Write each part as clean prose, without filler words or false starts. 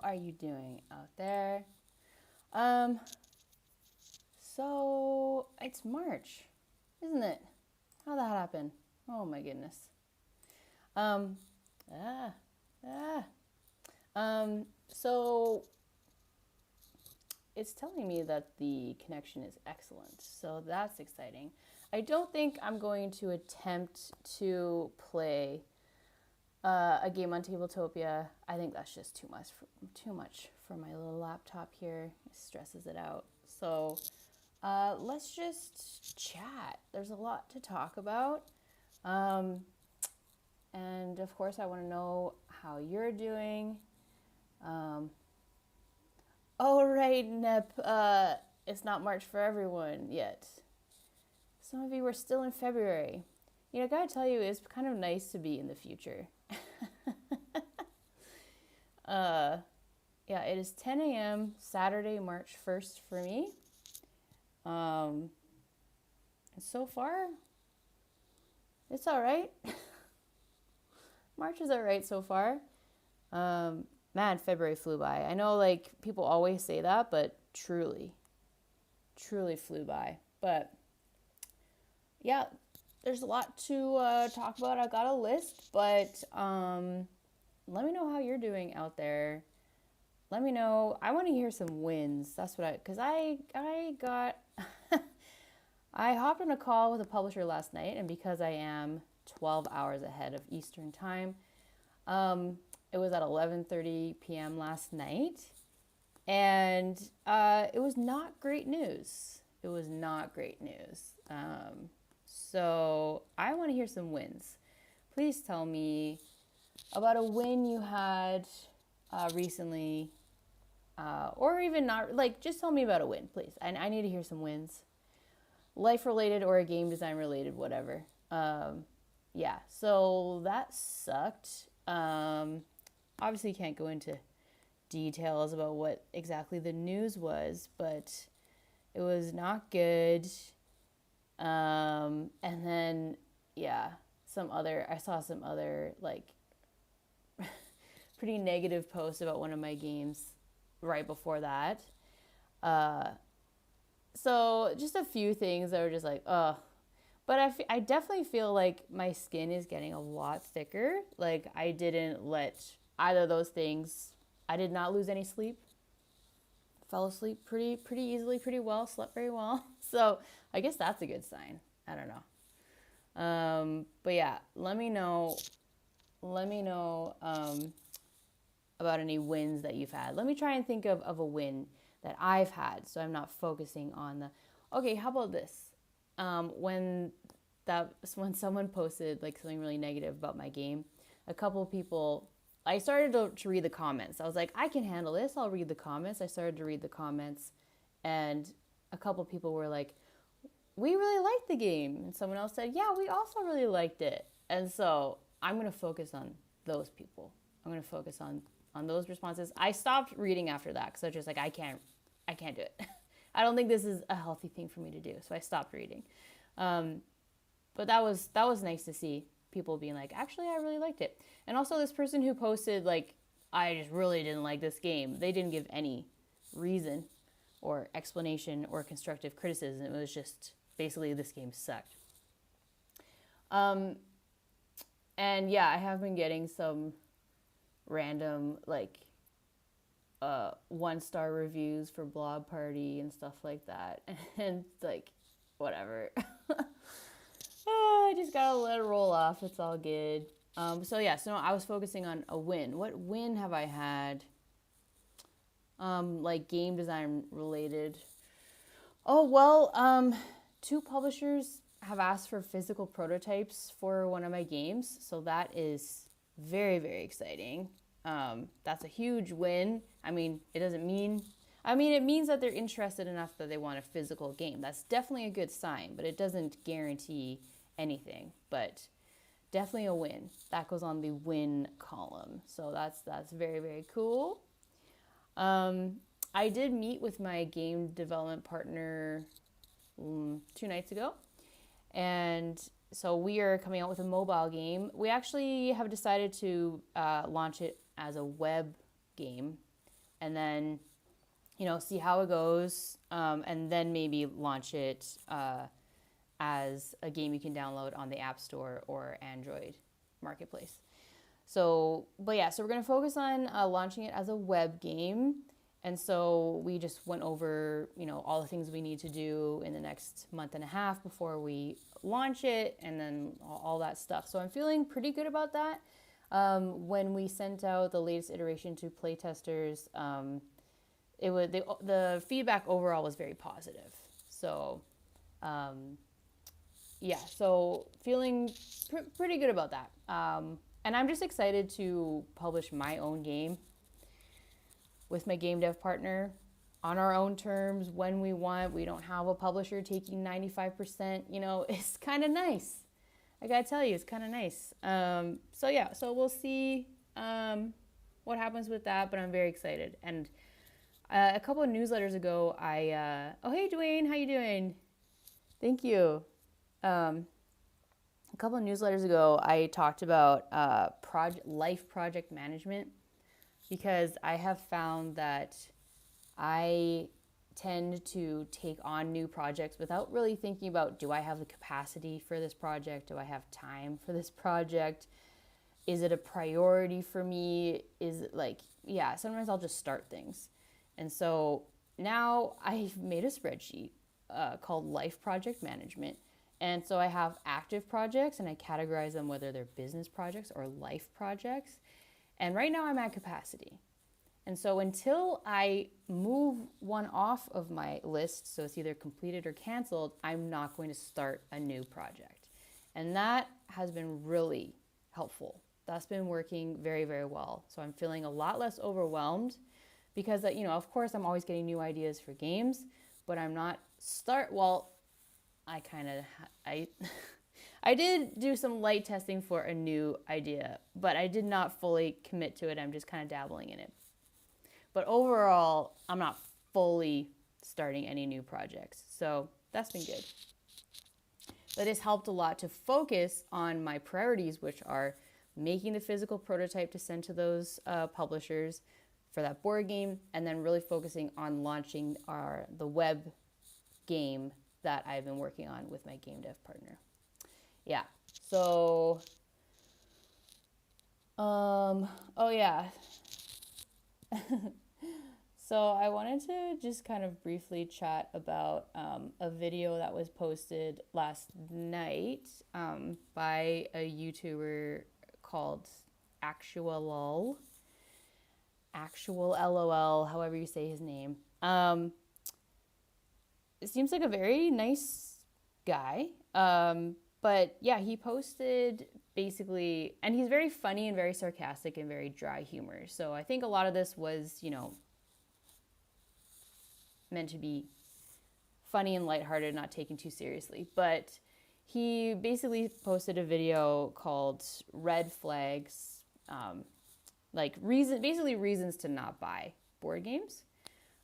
are you doing out there? Um, so it's March, isn't it? How'd that happen? Oh my goodness. Um, ah, ah. So it's telling me that the connection is excellent, so that's exciting. I don't think I'm going to attempt to play a game on Tabletopia. I think that's just too much for my little laptop here. It stresses it out. So let's just chat. There's a lot to talk about. And of course, I want to know how you're doing. Um, oh, right, Nep. It's not March for everyone yet. Some of you are still in February. You know, I gotta tell you, it's kind of nice to be in the future. Yeah, it is 10 a.m. Saturday, March 1st for me. So far, it's all right. March is all right so far. Man, February flew by. I know, like, people always say that, but truly flew by. But yeah, there's a lot to talk about. I got a list, but let me know how you're doing out there. Let me know. I want to hear some wins. That's what because I got, I hopped on a call with a publisher last night, and because I am 12 hours ahead of Eastern time, it was at 11:30 p.m. last night, and it was not great news. It was not great news. So I want to hear some wins. Please tell me about a win you had recently, or even not, like, just tell me about a win, please. I need to hear some wins. Life related or a game design related, whatever. Yeah, so that sucked. Obviously can't go into details about what exactly the news was, but it was not good. And then, yeah, I saw some other, like, pretty negative posts about one of my games right before that. So just a few things that were just like, ugh. But I definitely feel like my skin is getting a lot thicker. Like, I didn't let either of those things. I did not lose any sleep. Fell asleep pretty easily, pretty well, slept very well. So I guess that's a good sign. I don't know. But yeah, let me know about any wins that you've had. Let me try and think of a win that I've had, so I'm not focusing on the, okay, how about this? When someone posted like something really negative about my game, a couple of people, I started to read the comments. I was like, I can handle this. I'll read the comments. I started to read the comments, and a couple of people were like, we really liked the game. And someone else said, yeah, we also really liked it. And so I'm going to focus on those people. I'm going to focus on those responses. I stopped reading after that because I was just like, I can't do it. I don't think this is a healthy thing for me to do. So I stopped reading. But that was nice to see people being like, actually, I really liked it. And also this person who posted, like, I just really didn't like this game. They didn't give any reason or explanation or constructive criticism. It was just basically this game sucked. And yeah, I have been getting some random, like, 1-star reviews for Blob Party and stuff like that. And like, whatever. I just gotta let it roll off. It's all good. So yeah, so I was focusing on a win. What win have I had? Like game design related. Oh, well, 2 publishers have asked for physical prototypes for one of my games. So that is very, very exciting. That's a huge win. I mean, it means that they're interested enough that they want a physical game. That's definitely a good sign, but it doesn't guarantee anything. But definitely a win. That goes on the win column. So that's very, very cool. I did meet with my game development partner 2 nights ago. And so we are coming out with a mobile game. We actually have decided to launch it as a web game. and then, see how it goes, and then maybe launch it as a game you can download on the App Store or Android Marketplace. So we're going to focus on launching it as a web game. And so we just went over, all the things we need to do in the next month and a half before we launch it, and then all that stuff. So I'm feeling pretty good about that. When we sent out the latest iteration to playtesters, the feedback overall was very positive. So, so feeling pretty good about that. And I'm just excited to publish my own game with my game dev partner on our own terms when we want. We don't have a publisher taking 95%. It's kind of nice. I gotta tell you, it's kind of nice. So we'll see what happens with that, but I'm very excited. And a couple of newsletters ago, oh, hey, Dwayne, how you doing? Thank you. A couple of newsletters ago, I talked about life project management, because I have found that I tend to take on new projects without really thinking about, do I have the capacity for this project? Do I have time for this project? Is it a priority for me? Is it sometimes I'll just start things. And so now I've made a spreadsheet called Life Project Management. And so I have active projects, and I categorize them whether they're business projects or life projects. And right now I'm at capacity. And so until I move one off of my list, so it's either completed or canceled, I'm not going to start a new project. And that has been really helpful. That's been working very, very well. So I'm feeling a lot less overwhelmed, because, of course, I'm always getting new ideas for games, but I'm not I did do some light testing for a new idea, but I did not fully commit to it. I'm just kind of dabbling in it. But overall, I'm not fully starting any new projects. So that's been good. But this helped a lot to focus on my priorities, which are making the physical prototype to send to those publishers for that board game, and then really focusing on launching the web game that I've been working on with my game dev partner. Yeah. So, So I wanted to just kind of briefly chat about a video that was posted last night by a YouTuber called Actual LOL, however you say his name. It seems like a very nice guy. But yeah, he posted basically, and he's very funny and very sarcastic and very dry humor. So I think a lot of this was, meant to be funny and lighthearted, not taken too seriously. But he basically posted a video called Red Flags, reasons to not buy board games.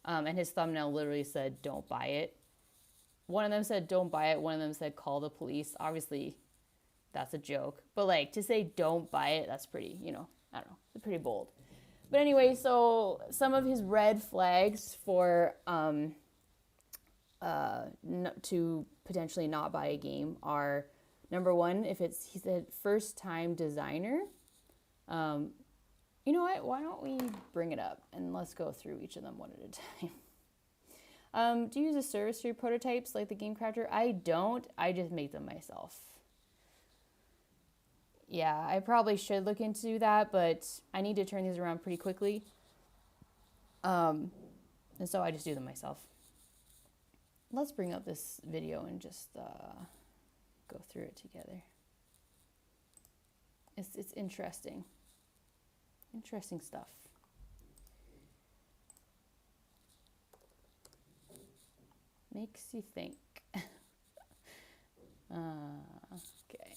And his thumbnail literally said, "Don't buy it." One of them said, "Don't buy it." One of them said, "Call the police." Obviously, that's a joke. But to say "don't buy it," that's pretty, I don't know, it's pretty bold. But anyway, so some of his red flags for to potentially not buy a game are, number one, he said first time designer. You know what? Why don't we bring it up and let's go through each of them one at a time. Do you use a service for your prototypes like the Game Crafter? I don't. I just make them myself. Yeah, I probably should look into that, but I need to turn these around pretty quickly. And so I just do them myself. Let's bring up this video and just go through it together. It's interesting. Interesting stuff. Makes you think. Okay.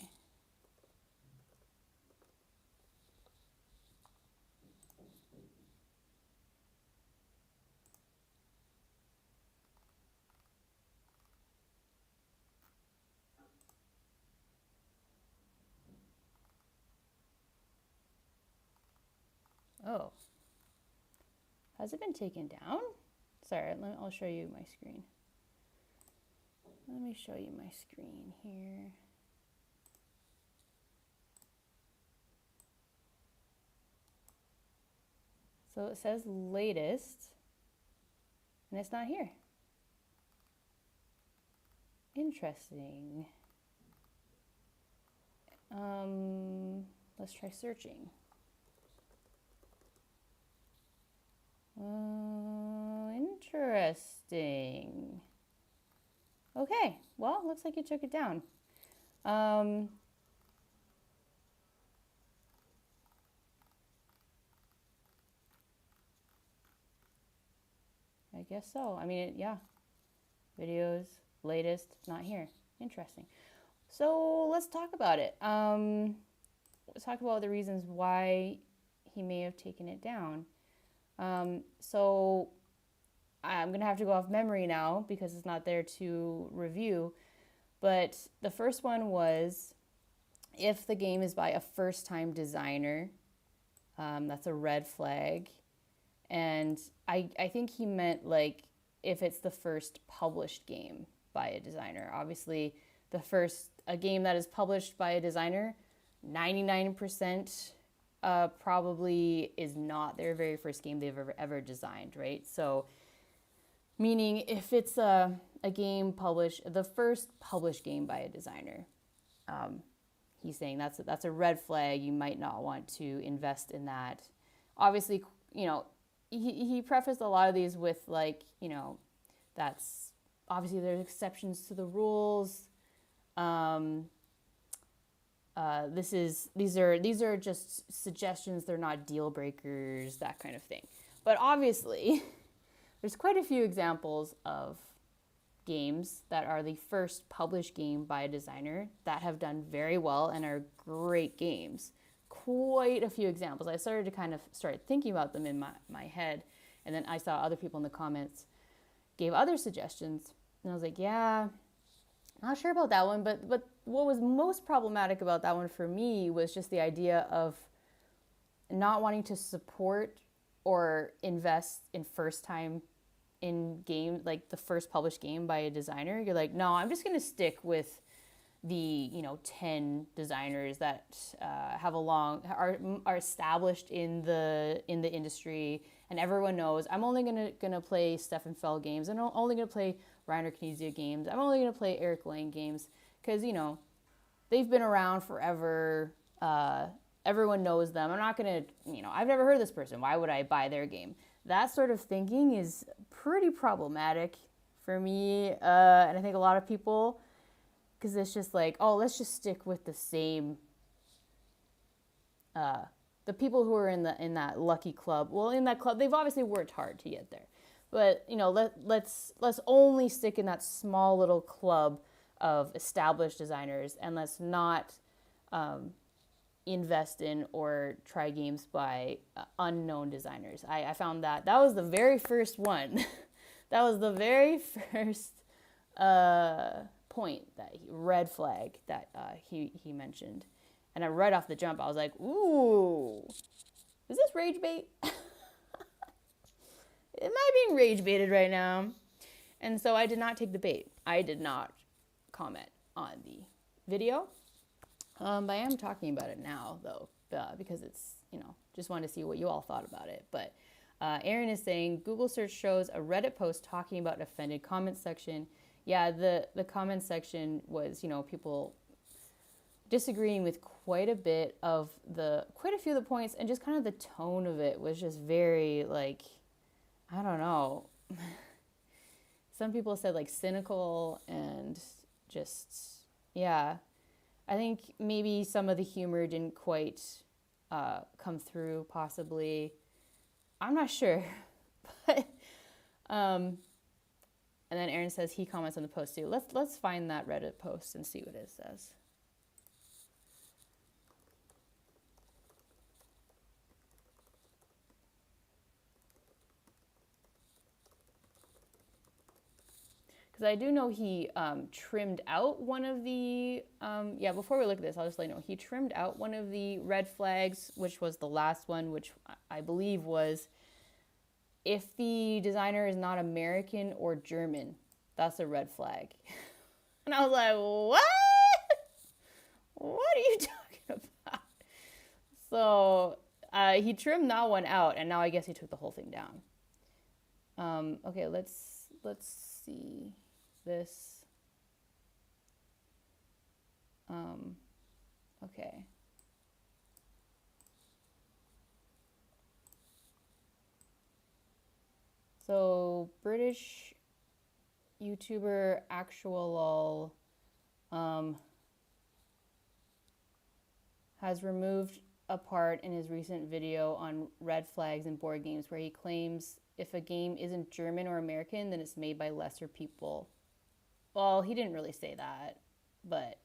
Oh. Has it been taken down? Sorry, I'll show you my screen. Let me show you my screen here. So it says latest, and it's not here. Interesting. Let's try searching. Interesting. Okay, well, looks like you took it down. I guess so. I mean, yeah. Videos, latest, not here. Interesting. So let's talk about it. Let's talk about the reasons why he may have taken it down. So I'm going to have to go off memory now because it's not there to review. But the first one was if the game is by a first-time designer, that's a red flag. And I think he meant like if it's the first published game by a designer. Obviously, a game that is published by a designer, 99% probably is not their very first game they've ever designed, right? So, meaning if it's a game published, the first published game by a designer, he's saying that's a red flag. You might not want to invest in that. Obviously, he prefaced a lot of these with like, that's obviously there's exceptions to the rules. These are just suggestions. They're not deal breakers, that kind of thing. But obviously, there's quite a few examples of games that are the first published game by a designer that have done very well and are great games. Quite a few examples. I started to kind of start thinking about them in my head, and then I saw other people in the comments gave other suggestions, and I was like, yeah, not sure about that one, but what was most problematic about that one for me was just the idea of not wanting to support or invest in first time in game, like the first published game by a designer. You're like, no, I'm just going to stick with the 10 designers that are established in the industry, and everyone knows I'm only gonna play Stefan Feld games, and I'm only gonna play Reiner Knizia games. I'm only gonna play Eric Lang games because they've been around forever. Everyone knows them. I'm not gonna I've never heard of this person. Why would I buy their game? That sort of thinking is pretty problematic for me, and I think a lot of people. Because it's just like, oh, let's just stick with the same. The people who are in that lucky club. Well, in that club, they've obviously worked hard to get there. But let's only stick in that small little club of established designers, and let's not invest in or try games by unknown designers. I found that was the very first one. That was the very first. Point, that red flag that he mentioned, and right off the jump I was like, ooh, is this rage bait? Am I being rage baited right now? And so I did not take the bait. I did not comment on the video, but I am talking about it now though, because it's just wanted to see what you all thought about it. But Aaron is saying Google search shows a Reddit post talking about offended comment section. Yeah, the comment section was, people disagreeing with quite a few of the points, and just kind of the tone of it was just very, like, I don't know. Some people said, like, cynical and just, yeah. I think maybe some of the humor didn't quite come through, possibly. I'm not sure. But, and then Aaron says he comments on the post too. Let's find that Reddit post and see what it says. Because I do know he trimmed out one of the, before we look at this, I'll just let you know. He trimmed out one of the red flags, which was the last one, which I believe was if the designer is not American or German, that's a red flag. And I was like, what? What are you talking about? So he trimmed that one out, and now I guess he took the whole thing down. Okay, let's see this. Okay. So British YouTuber Actual has removed a part in his recent video on red flags in board games where he claims if a game isn't German or American, then it's made by lesser people. Well, he didn't really say that, but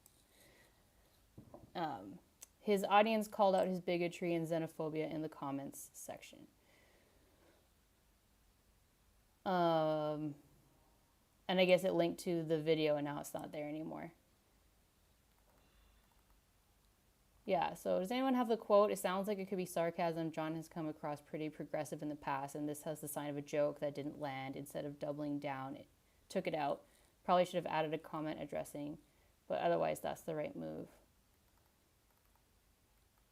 his audience called out his bigotry and xenophobia in the comments section. And I guess it linked to the video and now it's not there anymore. Yeah, so does anyone have the quote? It sounds like it could be sarcasm. John has come across pretty progressive in the past, and this has the sign of a joke that didn't land. Instead of doubling down, it took it out. Probably should have added a comment addressing, but otherwise that's the right move.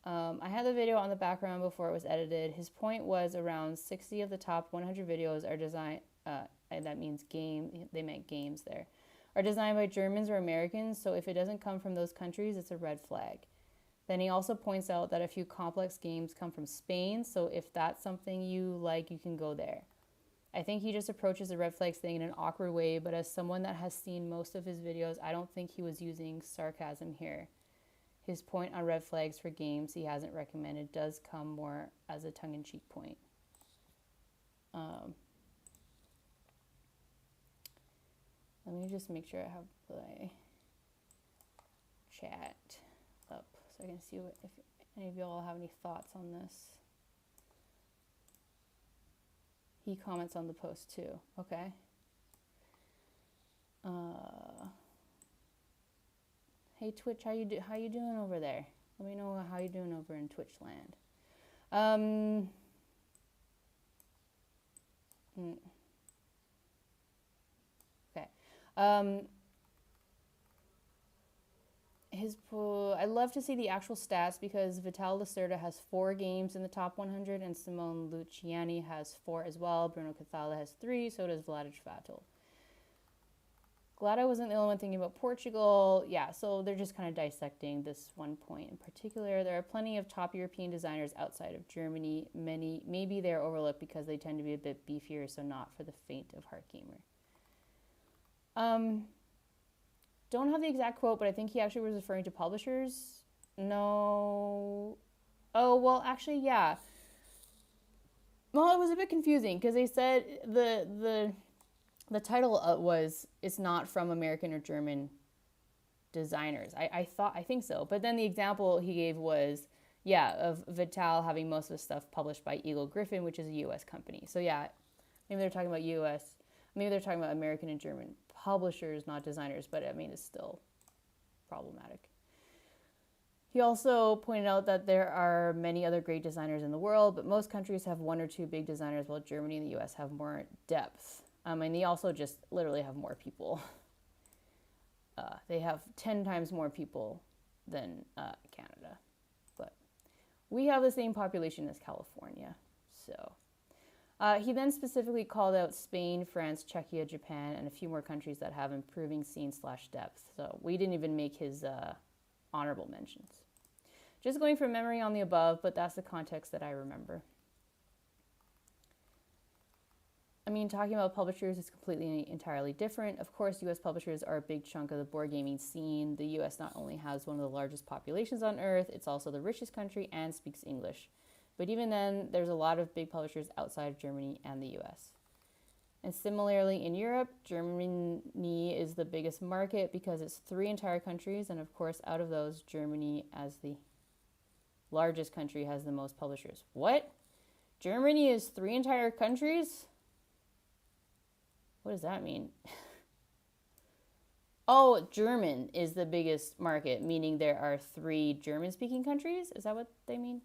I had the video on the background before it was edited. His point was around 60 of the top 100 videos are designed, that means game, they meant games there, are designed by Germans or Americans, so if it doesn't come from those countries, it's a red flag. Then he also points out that a few complex games come from Spain, so if that's something you like, you can go there. I think he just approaches the red flags thing in an awkward way, but as someone that has seen most of his videos, I don't think he was using sarcasm here. His point on red flags for games he hasn't recommended does come more as a tongue-in-cheek point. Let me just make sure I have the chat up so I can see if any of y'all have any thoughts on this. He comments on the post too. Okay. Hey Twitch, how you doing over there? Let me know how you doing over in Twitch land. Okay. I'd love to see the actual stats because Vital Lacerda has 4 games in the top 100 and Simone Luciani has 4 as well. Bruno Cathala has 3, so does Vladic Vatil. Glad I wasn't the only one thinking about Portugal. Yeah, so they're just kind of dissecting this one point in particular. There are plenty of top European designers outside of Germany. Maybe they're overlooked because they tend to be a bit beefier, so not for the faint of heart gamer. Don't have the exact quote, but I think he actually was referring to publishers. No. Oh, well, actually, yeah. Well, it was a bit confusing because they said the title was, it's not from American or German designers. I think so. But then the example he gave was, yeah, of Vital having most of his stuff published by Eagle Griffin, which is a U.S. company. So yeah, maybe they're talking about U.S., maybe they're talking about American and German publishers, not designers, but I mean, it's still problematic. He also pointed out that there are many other great designers in the world, but most countries have 1 or 2 big designers, while Germany and the U.S. have more depth. And they also just literally have more people. They have 10 times more people than Canada. But we have the same population as California. So he then specifically called out Spain, France, Czechia, Japan, and a few more countries that have improving scene/depth. So we didn't even make his honorable mentions. Just going from memory on the above, but that's the context that I remember. I mean, talking about publishers is completely entirely different. Of course, U.S. publishers are a big chunk of the board gaming scene. The U.S. not only has one of the largest populations on Earth, it's also the richest country and speaks English. But even then, there's a lot of big publishers outside of Germany and the U.S. And similarly, in Europe, Germany is the biggest market because it's 3 entire countries. And of course, out of those, Germany, as the largest country, has the most publishers. What? Germany is 3 entire countries? What does that mean? Oh, German is the biggest market, meaning there are 3 German-speaking countries? Is that what they mean?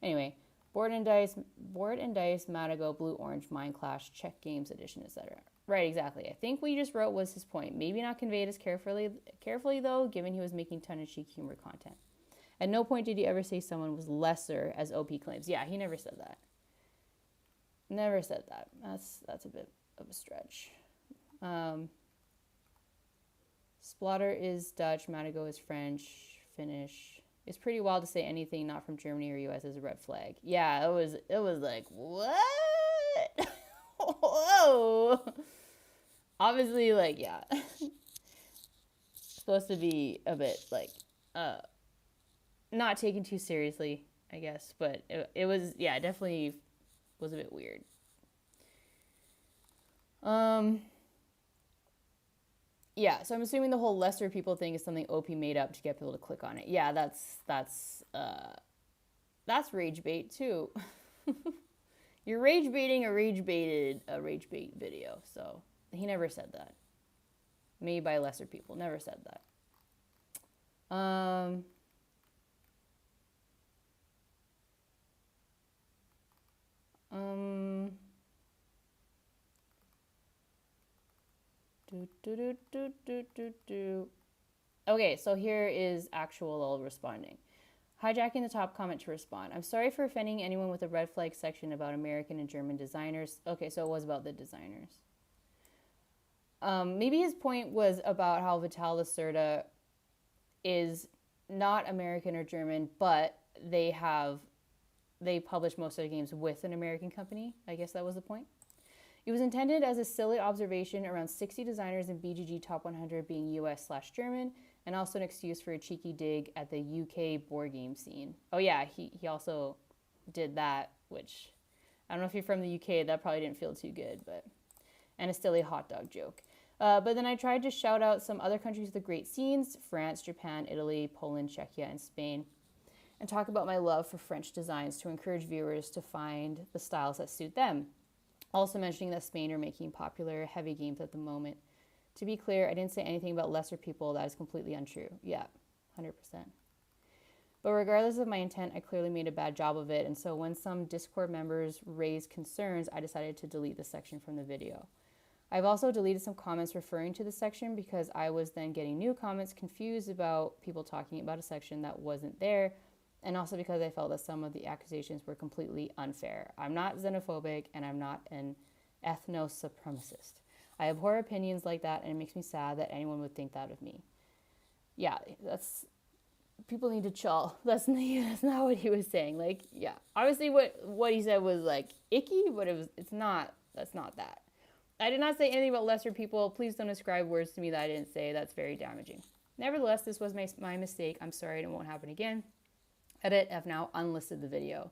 Anyway, Board and Dice, Matago, Blue Orange, Mind Clash, Check Games Edition, etc. Right, exactly. I think what you just wrote was his point. Maybe not conveyed as carefully though, given he was making tongue-in-cheek humor content. At no point did he ever say someone was lesser, as OP claims. Yeah, he never said that. Never said that. That's a bit of a stretch. Splatter is Dutch, Matago is French, Finnish. It's pretty wild to say anything not from Germany or US as a red flag. Yeah, it was like, what? Whoa. Obviously, like, yeah. Supposed to be a bit, like, not taken too seriously, I guess. But it was, yeah, it definitely was a bit weird. Yeah, so I'm assuming the whole lesser people thing is something OP made up to get people to click on it. Yeah, that's rage bait too. You're rage baiting a rage bait video. So he never said that. Made by lesser people. Never said that. Okay, so here is actual responding. Hijacking the top comment to respond. I'm sorry for offending anyone with a red flag section about American and German designers. Okay, so it was about the designers. Maybe his point was about how Vital Lacerda is not American or German, but they publish most of the games with an American company. I guess that was the point. It was intended as a silly observation around 60 designers in BGG Top 100 being US/German, and also an excuse for a cheeky dig at the UK board game scene. Oh yeah, he also did that, which I don't know if you're from the UK, that probably didn't feel too good, and a silly hot dog joke. But then I tried to shout out some other countries with great scenes: France, Japan, Italy, Poland, Czechia, and Spain, and talk about my love for French designs to encourage viewers to find the styles that suit them. Also mentioning that Spain are making popular heavy games at the moment. To be clear, I didn't say anything about lesser people. That is completely untrue. Yeah, 100%. But regardless of my intent, I clearly made a bad job of it, and so when some Discord members raised concerns, I decided to delete the section from the video. I've also deleted some comments referring to the section because I was then getting new comments confused about people talking about a section that wasn't there, and also because I felt that some of the accusations were completely unfair. I'm not xenophobic, and I'm not an ethno-supremacist. I abhor opinions like that, and it makes me sad that anyone would think that of me. Yeah, people need to chill. That's not what he was saying. Like, yeah, obviously what he said was like icky, but that's not that. I did not say anything about lesser people. Please don't ascribe words to me that I didn't say. That's very damaging. Nevertheless, this was my mistake. I'm sorry, and it won't happen again. Edit, I've now unlisted the video.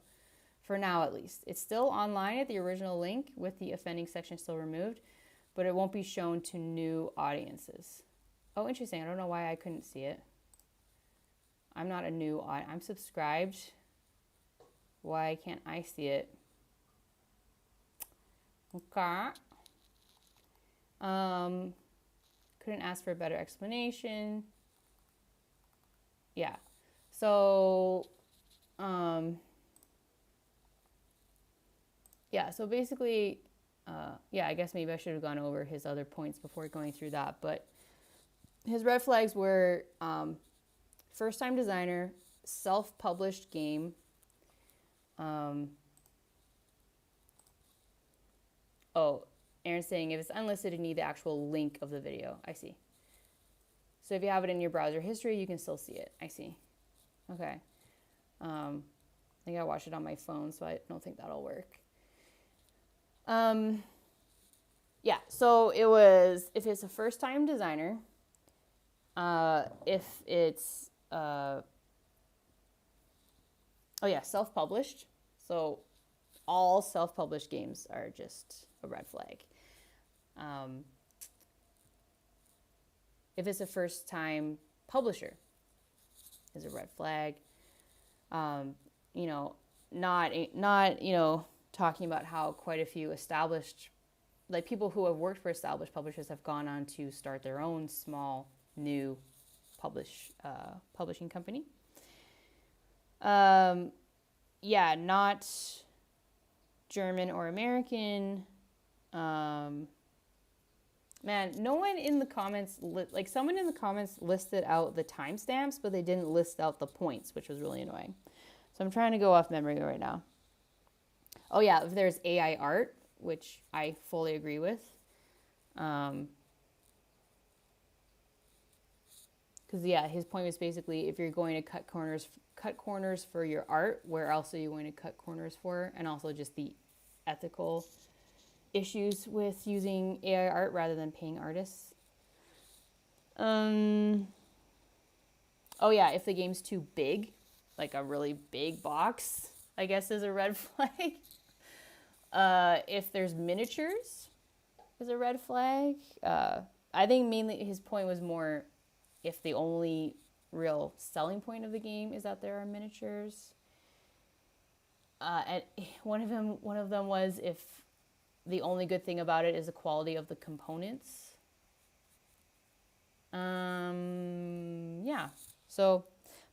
For now, at least. It's still online at the original link with the offending section still removed, but it won't be shown to new audiences. Oh, interesting. I don't know why I couldn't see it. I'm not a new audience. I'm subscribed. Why can't I see it? Okay. Couldn't ask for a better explanation. Yeah. So, yeah, so basically, I guess maybe I should have gone over his other points before going through that, but his red flags were, first-time designer, self-published game, Aaron's saying if it's unlisted, you need the actual link of the video. I see. So if you have it in your browser history, you can still see it. I see. Okay. I think I watched it on my phone, so I don't think that'll work. Yeah, so it was, if it's a first-time designer, if it's, self-published. So all self-published games are just a red flag. If it's a first-time publisher, is a red flag. Not talking about how quite a few established, like people who have worked for established publishers have gone on to start their own small, new publishing company. yeah, not German or American. Man, no one in the comments, like someone in the comments listed out the timestamps, but they didn't list out the points, which was really annoying. So I'm trying to go off memory right now. Oh yeah, if there's AI art, which I fully agree with. Because yeah, his point was basically if you're going to cut corners for your art, where else are you going to cut corners for? And also just the ethical issues with using AI art rather than paying artists. Oh yeah, if the game's too big, like a really big box, I guess is a red flag. If there's miniatures, is a red flag. I think mainly his point was more if the only real selling point of the game is that there are miniatures. And one of them was if the only good thing about it is the quality of the components. Yeah. So,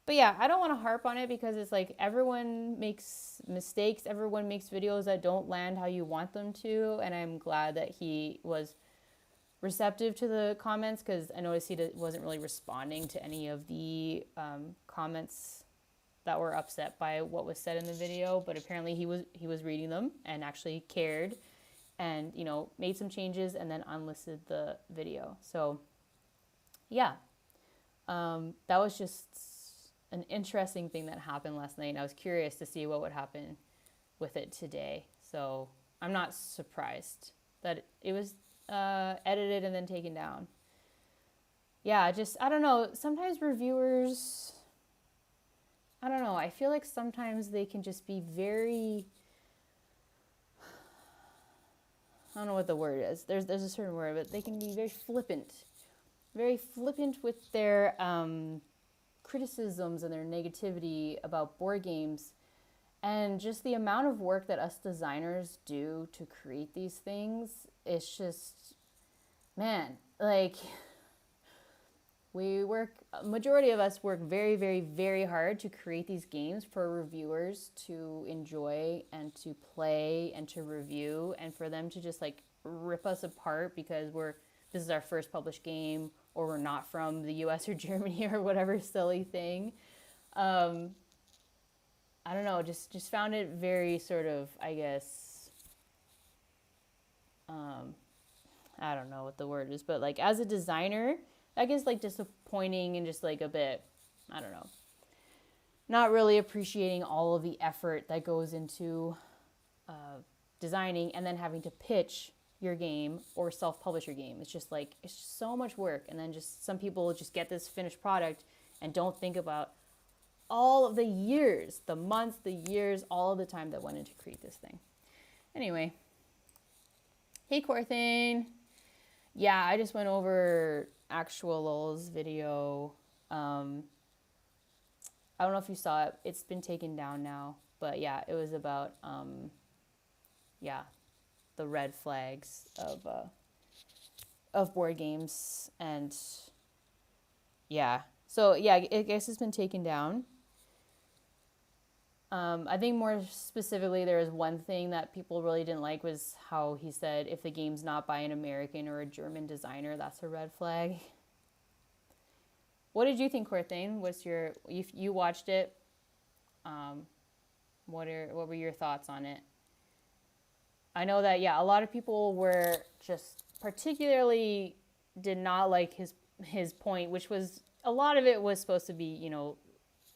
but yeah, I don't want to harp on it because it's like everyone makes mistakes. Everyone makes videos that don't land how you want them to. And I'm glad that he was receptive to the comments because I noticed he wasn't really responding to any of the comments that were upset by what was said in the video. But apparently he was reading them and actually cared and, you know, made some changes and then unlisted the video. So, yeah. That was just an interesting thing that happened last night. And I was curious to see what would happen with it today. So I'm not surprised that it was edited and then taken down. Yeah, just, I don't know. Sometimes reviewers, I don't know. I feel like sometimes they can just be very, I don't know what the word is. There's a certain word, but they can be very flippant with their criticisms and their negativity about board games. And just the amount of work that us designers do to create these things, it's just, man, like majority of us work very, very, very hard to create these games for reviewers to enjoy and to play and to review and for them to just like rip us apart because this is our first published game or we're not from the US or Germany or whatever silly thing. I don't know, just found it very sort of, I guess, I don't know what the word is, but like as a designer, I guess like disappointing and just like a bit, I don't know, not really appreciating all of the effort that goes into designing and then having to pitch your game or self-publish your game. It's just like, it's just so much work. And then just some people just get this finished product and don't think about all of the years, the months, the years, all of the time that went into create this thing. Anyway, hey Corthane. Yeah, I just went over Actual Lul's video. I don't know if you saw it. It's been taken down now. But yeah, it was about, the red flags of board games. And yeah. So yeah, I guess it's been taken down. I think more specifically, there was one thing that people really didn't like was how he said if the game's not by an American or a German designer, that's a red flag. What did you think, Corthane? If you watched it, what were your thoughts on it? I know that, yeah, a lot of people were just particularly did not like his point, which was, a lot of it was supposed to be, you know,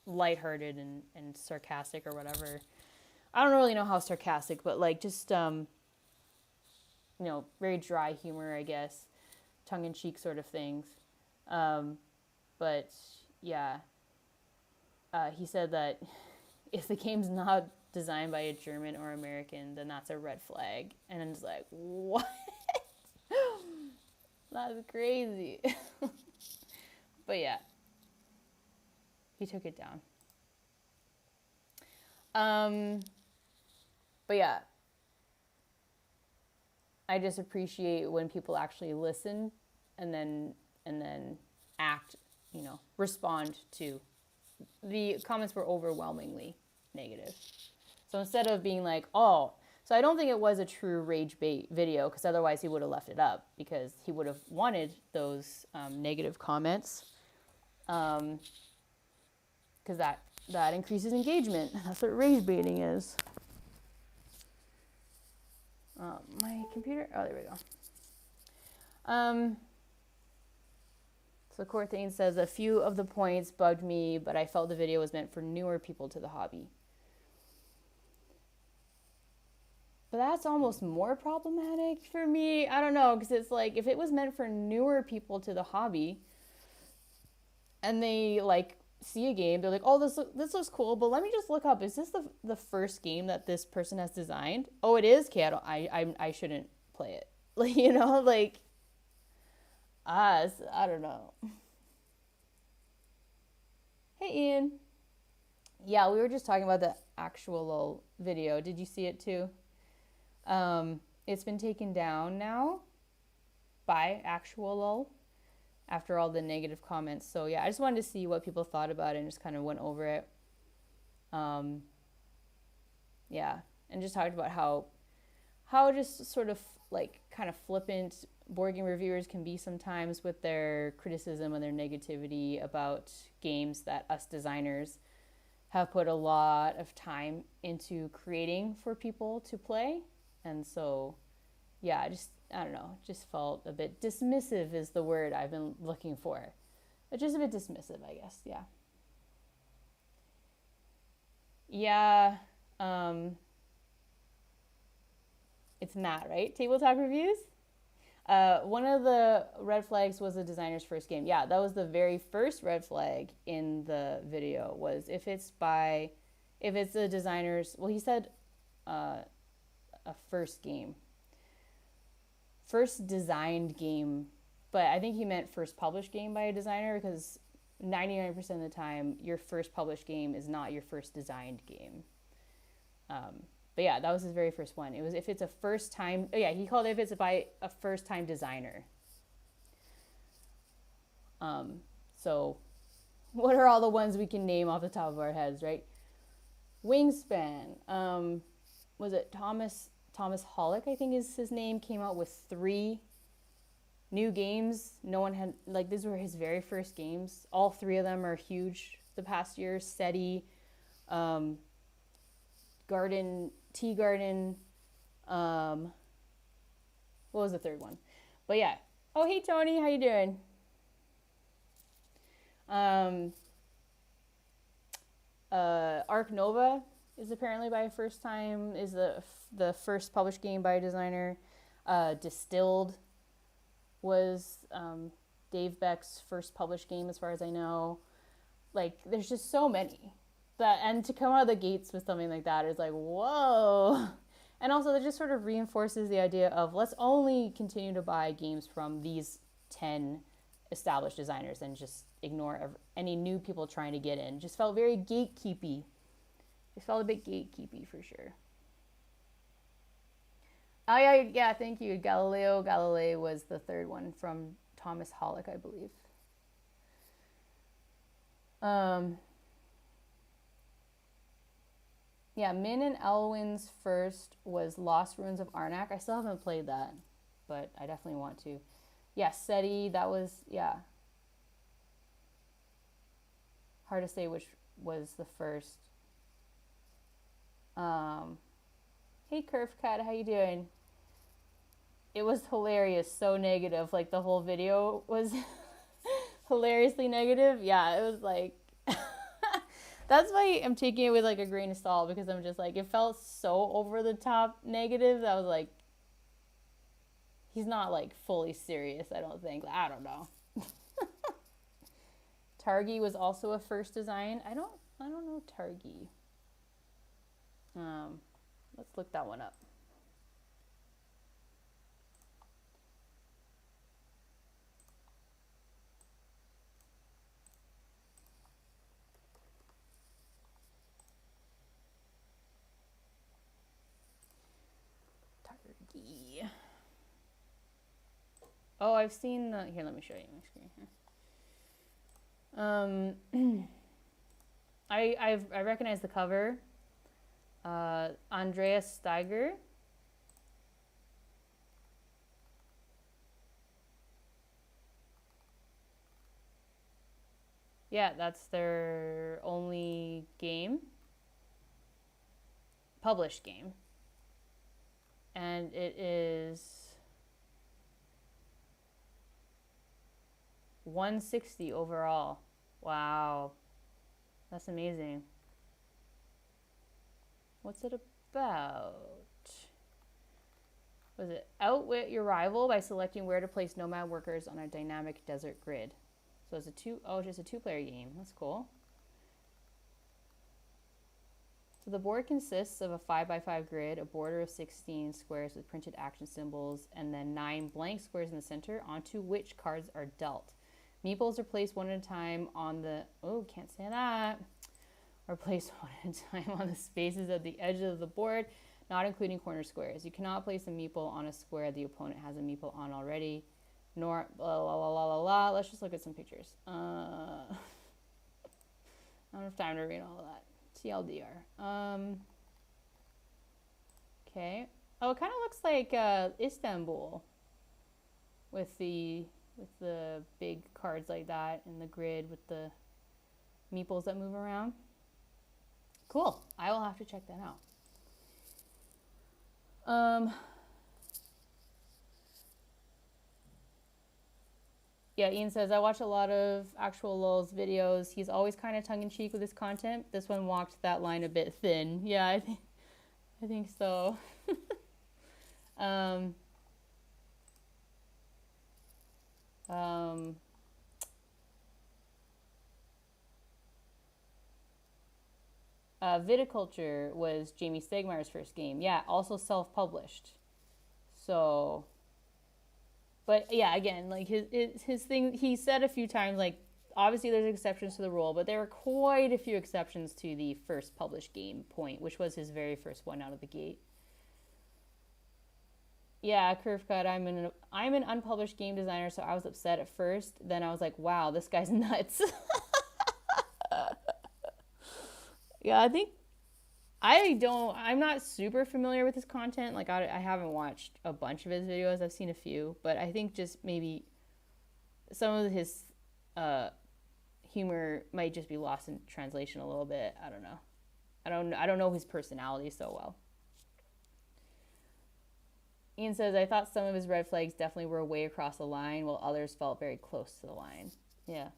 lighthearted and sarcastic or whatever. I don't really know how sarcastic, but like just, you know, very dry humor, I guess, tongue-in-cheek sort of things. But yeah, he said that if the game's not designed by a German or American, then that's a red flag. And I'm just like, what? That's crazy. But yeah, he took it down. But yeah, I just appreciate when people actually listen and then act, you know, respond to. The comments were overwhelmingly negative. So instead of being like, oh, so I don't think it was a true rage bait video, because otherwise he would have left it up, because he would have wanted those negative comments, because that increases engagement. That's what rage baiting is. My computer, oh, there we go. So Corthane says, a few of the points bugged me, but I felt the video was meant for newer people to the hobby. But that's almost more problematic for me. I don't know, because it's like, if it was meant for newer people to the hobby, and they like see a game, they're like, oh, this looks cool, but let me just look up, is this the first game that this person has designed? Oh, it is? Okay, I shouldn't play it. Like, you know, like, I don't know. Hey, Ian. Yeah, we were just talking about the actual video. Did you see it too? It's been taken down now by actual after all the negative comments. So yeah, I just wanted to see what people thought about it and just kind of went over it. Yeah, and just talked about how just sort of like kind of flippant board game reviewers can be sometimes with their criticism and their negativity about games that us designers have put a lot of time into creating for people to play. And so, yeah, I don't know, just felt a bit dismissive is the word I've been looking for. But just a bit dismissive, I guess, yeah. Yeah, it's Matt, right? Tabletop Reviews? One of the red flags was the designer's first game. Yeah, that was the very first red flag in the video, was if it's a designer's, well, he said a first game. First designed game, but I think he meant first published game by a designer, because 99% of the time, your first published game is not your first designed game. But yeah, that was his very first one. It was if it's a first time, oh yeah, he called it if it's by a first time designer. So what are all the ones we can name off the top of our heads, right? Wingspan, was it Thomas Hollick, I think is his name, came out with 3 new games. No one had, like, these were his very first games. All 3 of them are huge the past year. SETI, Tea Garden, what was the third one? But yeah. Oh, hey Tony, how you doing? Arc Nova is apparently by first time, is the first published game by a designer. Distilled was Dave Beck's first published game as far as I know. Like, there's just so many. And to come out of the gates with something like that is like, whoa. And also that just sort of reinforces the idea of, let's only continue to buy games from these 10 established designers and just ignore any new people trying to get in. Just felt very gatekeepy. It felt a bit gatekeepy for sure. Oh yeah, thank you. Galileo Galilei was the third one from Thomas Hollick, I believe. Yeah, Min and Elwyn's first was Lost Ruins of Arnak. I still haven't played that, but I definitely want to. Yeah, SETI, that was, yeah. Hard to say which was the first. Hey Curve Cut, how you doing? It was hilarious, so negative. Like, the whole video was hilariously negative. Yeah, it was like... That's why I'm taking it with like a grain of salt, because I'm just like, it felt so over the top negative that I was like, he's not like fully serious, I don't think. I don't know. Targi was also a first design. I don't know Targi. Let's look that one up. Oh, I've seen the... Here, let me show you my screen here. I recognize the cover. Andreas Steiger. Yeah, that's their only game, published game. And it is 160 overall. Wow. That's amazing. What's it about? Was it outwit your rival by selecting where to place nomad workers on a dynamic desert grid? So it's just a two-player game. That's cool. So the board consists of a 5x5 grid, a border of 16 squares with printed action symbols, and then 9 blank squares in the center onto which cards are dealt. Meeples are placed one at a time on the, can't say that, or placed one at a time on the spaces at the edges of the board, not including corner squares. You cannot place a meeple on a square the opponent has a meeple on already, nor blah, blah, blah, blah, blah, blah. Let's just look at some pictures. I don't have time to read all of that. TLDR. Okay. Oh, it kind of looks like Istanbul with the big cards like that and the grid with the meeples that move around. Cool. I will have to check that out. Yeah, Ian says, I watch a lot of actual Lulz videos. He's always kind of tongue-in-cheek with his content. This one walked that line a bit thin. Yeah, I think so. Viticulture was Jamie Stegmaier's first game. Yeah, also self-published. So, but yeah, again, like his thing, he said a few times, like, obviously there's exceptions to the rule, but there were quite a few exceptions to the first published game point, which was his very first one out of the gate. Yeah, Curve Cut, I'm an unpublished game designer, so I was upset at first. Then I was like, wow, this guy's nuts. Yeah, I'm not super familiar with his content. Like, I haven't watched a bunch of his videos. I've seen a few, but I think just maybe some of his humor might just be lost in translation a little bit. I don't know. I don't know his personality so well. Ian says, I thought some of his red flags definitely were way across the line, while others felt very close to the line. Yeah.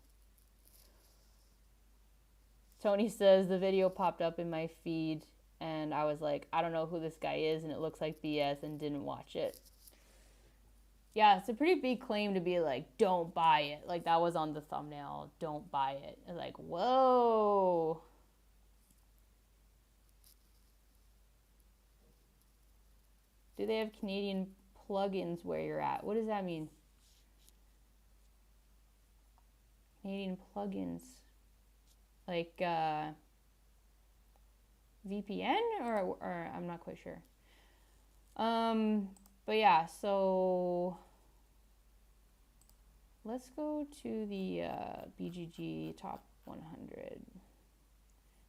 Tony says, the video popped up in my feed, and I was like, I don't know who this guy is, and it looks like BS, and didn't watch it. Yeah, it's a pretty big claim to be like, don't buy it. Like, that was on the thumbnail, don't buy it. It's like, whoa. Do they have Canadian plugins where you're at? What does that mean? Canadian plugins. Like VPN or I'm not quite sure. But yeah, so let's go to the BGG top 100.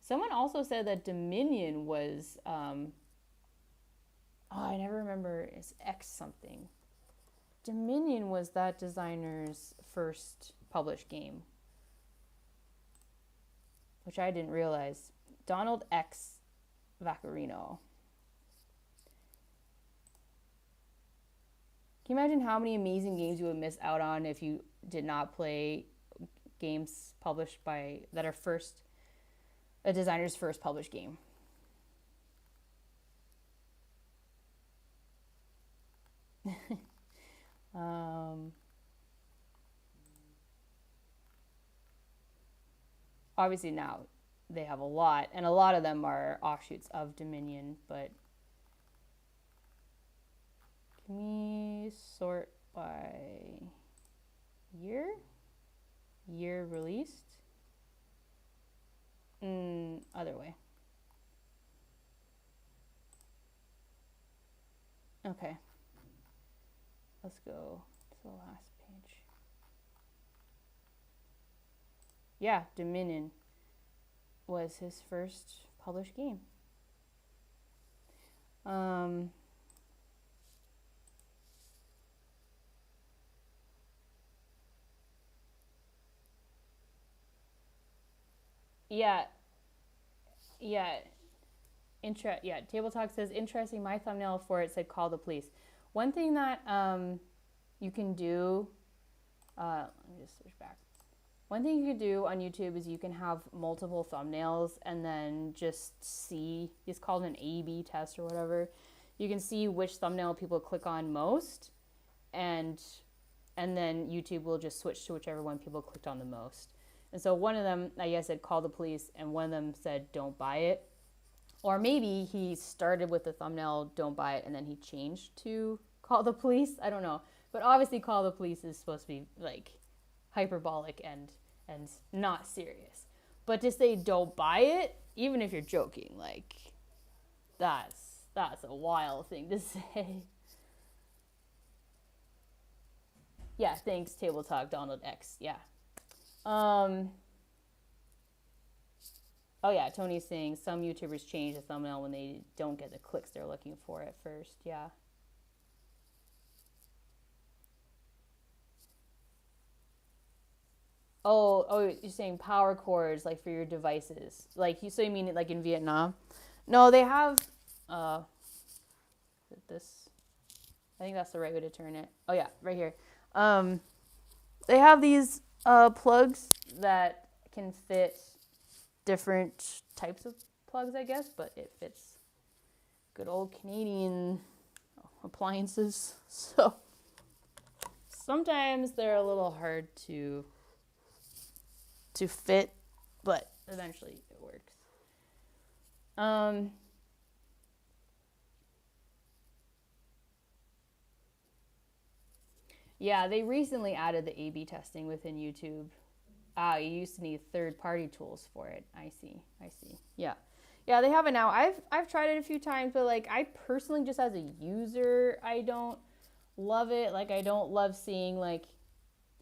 Someone also said that Dominion was I never remember, it's X something. Dominion was that designer's first published game, which I didn't realize. Donald X Vaccarino. Can you imagine how many amazing games you would miss out on if you did not play games published by that are a designer's first published game? Obviously now they have a lot, and a lot of them are offshoots of Dominion, but can we sort by year released? Other way. Okay, let's go to the last page. Yeah, Dominion was his first published game. Um, yeah, yeah. Yeah, Table Talk says interesting. My thumbnail for it said call the police. One thing that you can do, let me just switch back. One thing you can do on YouTube is you can have multiple thumbnails and then just see, it's called an A/B test or whatever. You can see which thumbnail people click on most, and then YouTube will just switch to whichever one people clicked on the most. And so one of them, I guess, said call the police, and one of them said don't buy it. Or maybe he started with the thumbnail don't buy it and then he changed to call the police. I don't know. But obviously call the police is supposed to be like hyperbolic and not serious. But to say don't buy it, even if you're joking, like that's a wild thing to say. Yeah, thanks, Table Talk, Donald X. Yeah. Oh yeah, Tony's saying some YouTubers change the thumbnail when they don't get the clicks they're looking for at first. Yeah. Oh, you're saying power cords like for your devices. Like so you mean it like in Vietnam? No, they have uh this. I think that's the right way to turn it. Oh yeah, right here. Um they have these plugs that can fit different types of plugs, I guess, but it fits good old Canadian appliances. So sometimes they're a little hard to fit, but eventually it works. Yeah, they recently added the A/B testing within YouTube. You used to need third-party tools for it. I see. Yeah, yeah, they have it now. I've tried it a few times, but like I personally, just as a user, I don't love it. Like I don't love seeing like,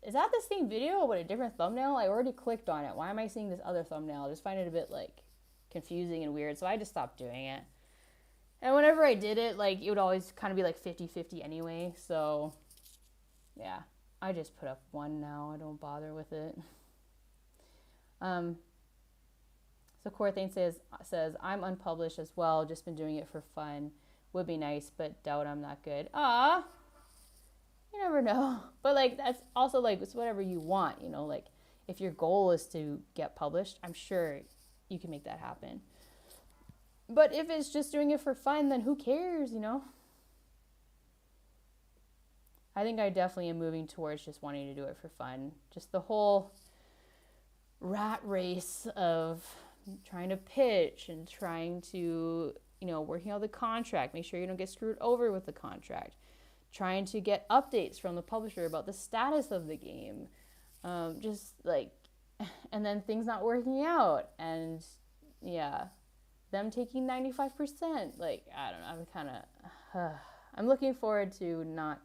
is that the same video with a different thumbnail? I already clicked on it. Why am I seeing this other thumbnail? I just find it a bit like confusing and weird. So I just stopped doing it. And whenever I did it, like it would always kind of be like 50-50 anyway. So yeah, I just put up one now. I don't bother with it. So Corthane says I'm unpublished as well. Just been doing it for fun. Would be nice, but doubt I'm not good. Ah, you never know. But like that's also like it's whatever you want. You know, like if your goal is to get published, I'm sure you can make that happen. But if it's just doing it for fun, then who cares? You know. I think I definitely am moving towards just wanting to do it for fun. Just the whole rat race of trying to pitch and trying to, working out the contract, make sure you don't get screwed over with the contract, trying to get updates from the publisher about the status of the game, just like, and then things not working out, and yeah, them taking 95%. Like, I don't know, I'm looking forward to not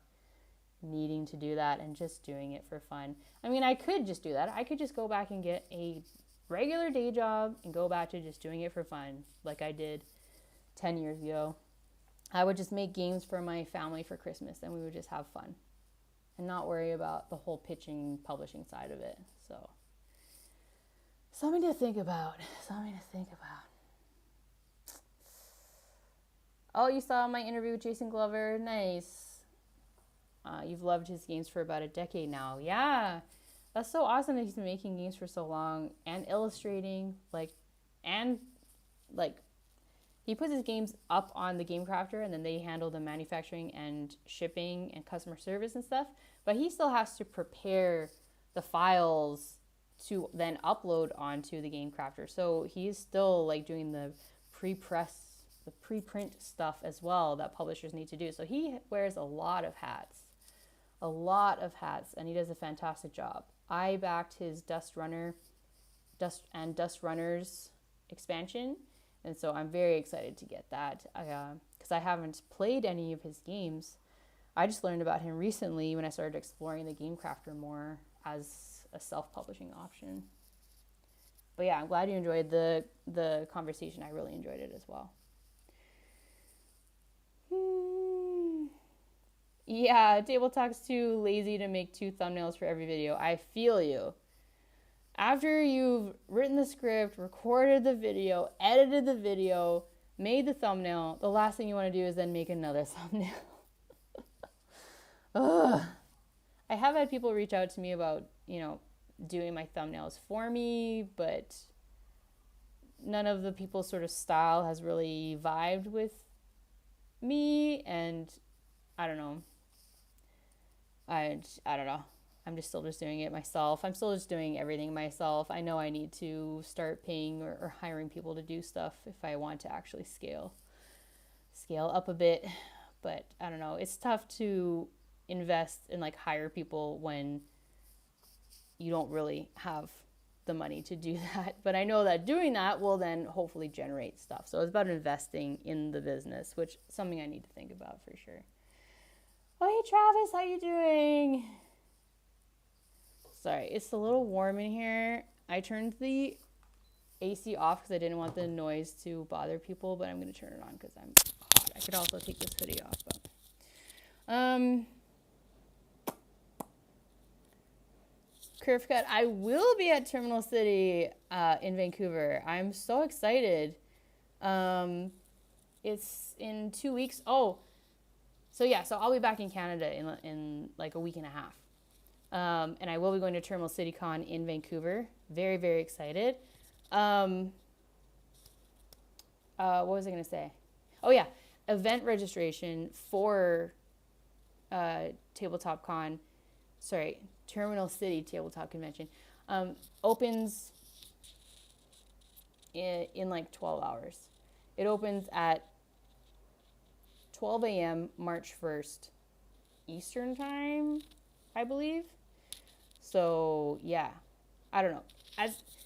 needing to do that and just doing it for fun. I mean, I could just do that. I could just go back and get a regular day job and go back to just doing it for fun like I did 10 years ago. I would just make games for my family for Christmas and we would just have fun and not worry about the whole pitching, publishing side of it. So, something to think about. Oh, you saw my interview with Jason Glover? Nice. You've loved his games for about a decade now. Yeah, that's so awesome that he's been making games for so long and illustrating, and he puts his games up on the Game Crafter and then they handle the manufacturing and shipping and customer service and stuff. But he still has to prepare the files to then upload onto the Game Crafter. So he's still doing the preprint stuff as well that publishers need to do. So he wears a lot of hats, and he does a fantastic job. I backed his Dust Runners expansion, and so I'm very excited to get that because I haven't played any of his games. I just learned about him recently when I started exploring the Game Crafter more as a self-publishing option. But yeah, I'm glad you enjoyed the conversation. I really enjoyed it as well. Yeah, Table Talk's too lazy to make 2 thumbnails for every video. I feel you. After you've written the script, recorded the video, edited the video, made the thumbnail, the last thing you want to do is then make another thumbnail. Ugh. I have had people reach out to me about, doing my thumbnails for me, but none of the people's sort of style has really vibed with me, and I don't know. I don't know. I'm just still just doing it myself. I'm still just doing everything myself. I know I need to start paying or hiring people to do stuff if I want to actually scale up a bit. But I don't know. It's tough to invest and like hire people when you don't really have the money to do that. But I know that doing that will then hopefully generate stuff. So it's about investing in the business, which is something I need to think about for sure. Oh, hey Travis, how you doing? Sorry, it's a little warm in here. I turned the AC off because I didn't want the noise to bother people, but I'm going to turn it on because I'm hot. I could also take this hoodie off, but Curve Cut, I will be at Terminal City in Vancouver. I'm so excited. It's in 2 weeks. Oh, so I'll be back in Canada in like a week and a half. And I will be going to Terminal City Con in Vancouver. Very, very excited. What was I going to say? Oh, yeah. Event registration for Terminal City Tabletop Convention opens in like 12 hours. It opens at 12 a.m. March 1st Eastern time, I believe. So, yeah, I don't know.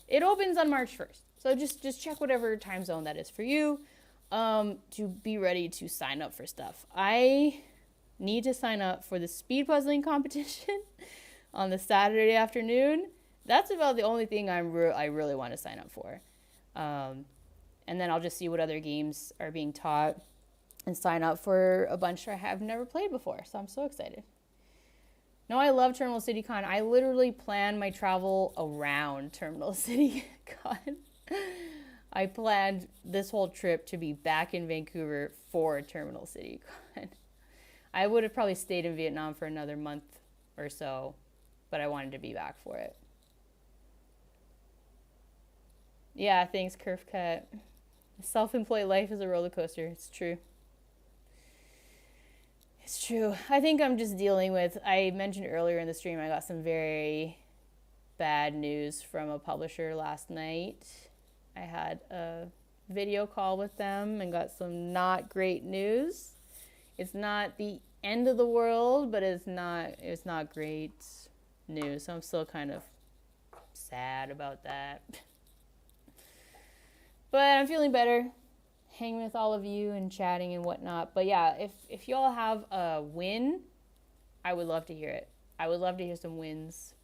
It opens on March 1st. So just check whatever time zone that is for you to be ready to sign up for stuff. I need to sign up for the speed puzzling competition on the Saturday afternoon. That's about the only thing I really want to sign up for. And then I'll just see what other games are being taught and sign up for a bunch I have never played before. So I'm so excited. No, I love Terminal City Con. I literally plan my travel around Terminal City Con. I planned this whole trip to be back in Vancouver for Terminal City Con. I would have probably stayed in Vietnam for another month or so, but I wanted to be back for it. Yeah, thanks, Curve Cut. Self-employed life is a roller coaster. It's true. It's true. I think I'm just dealing with, I mentioned earlier in the stream, I got some very bad news from a publisher last night. I had a video call with them and got some not great news. It's not the end of the world, but it's not great news. So I'm still kind of sad about that. But I'm feeling better, hanging with all of you and chatting and whatnot. But yeah, if y'all have a win, I would love to hear it. I would love to hear some wins.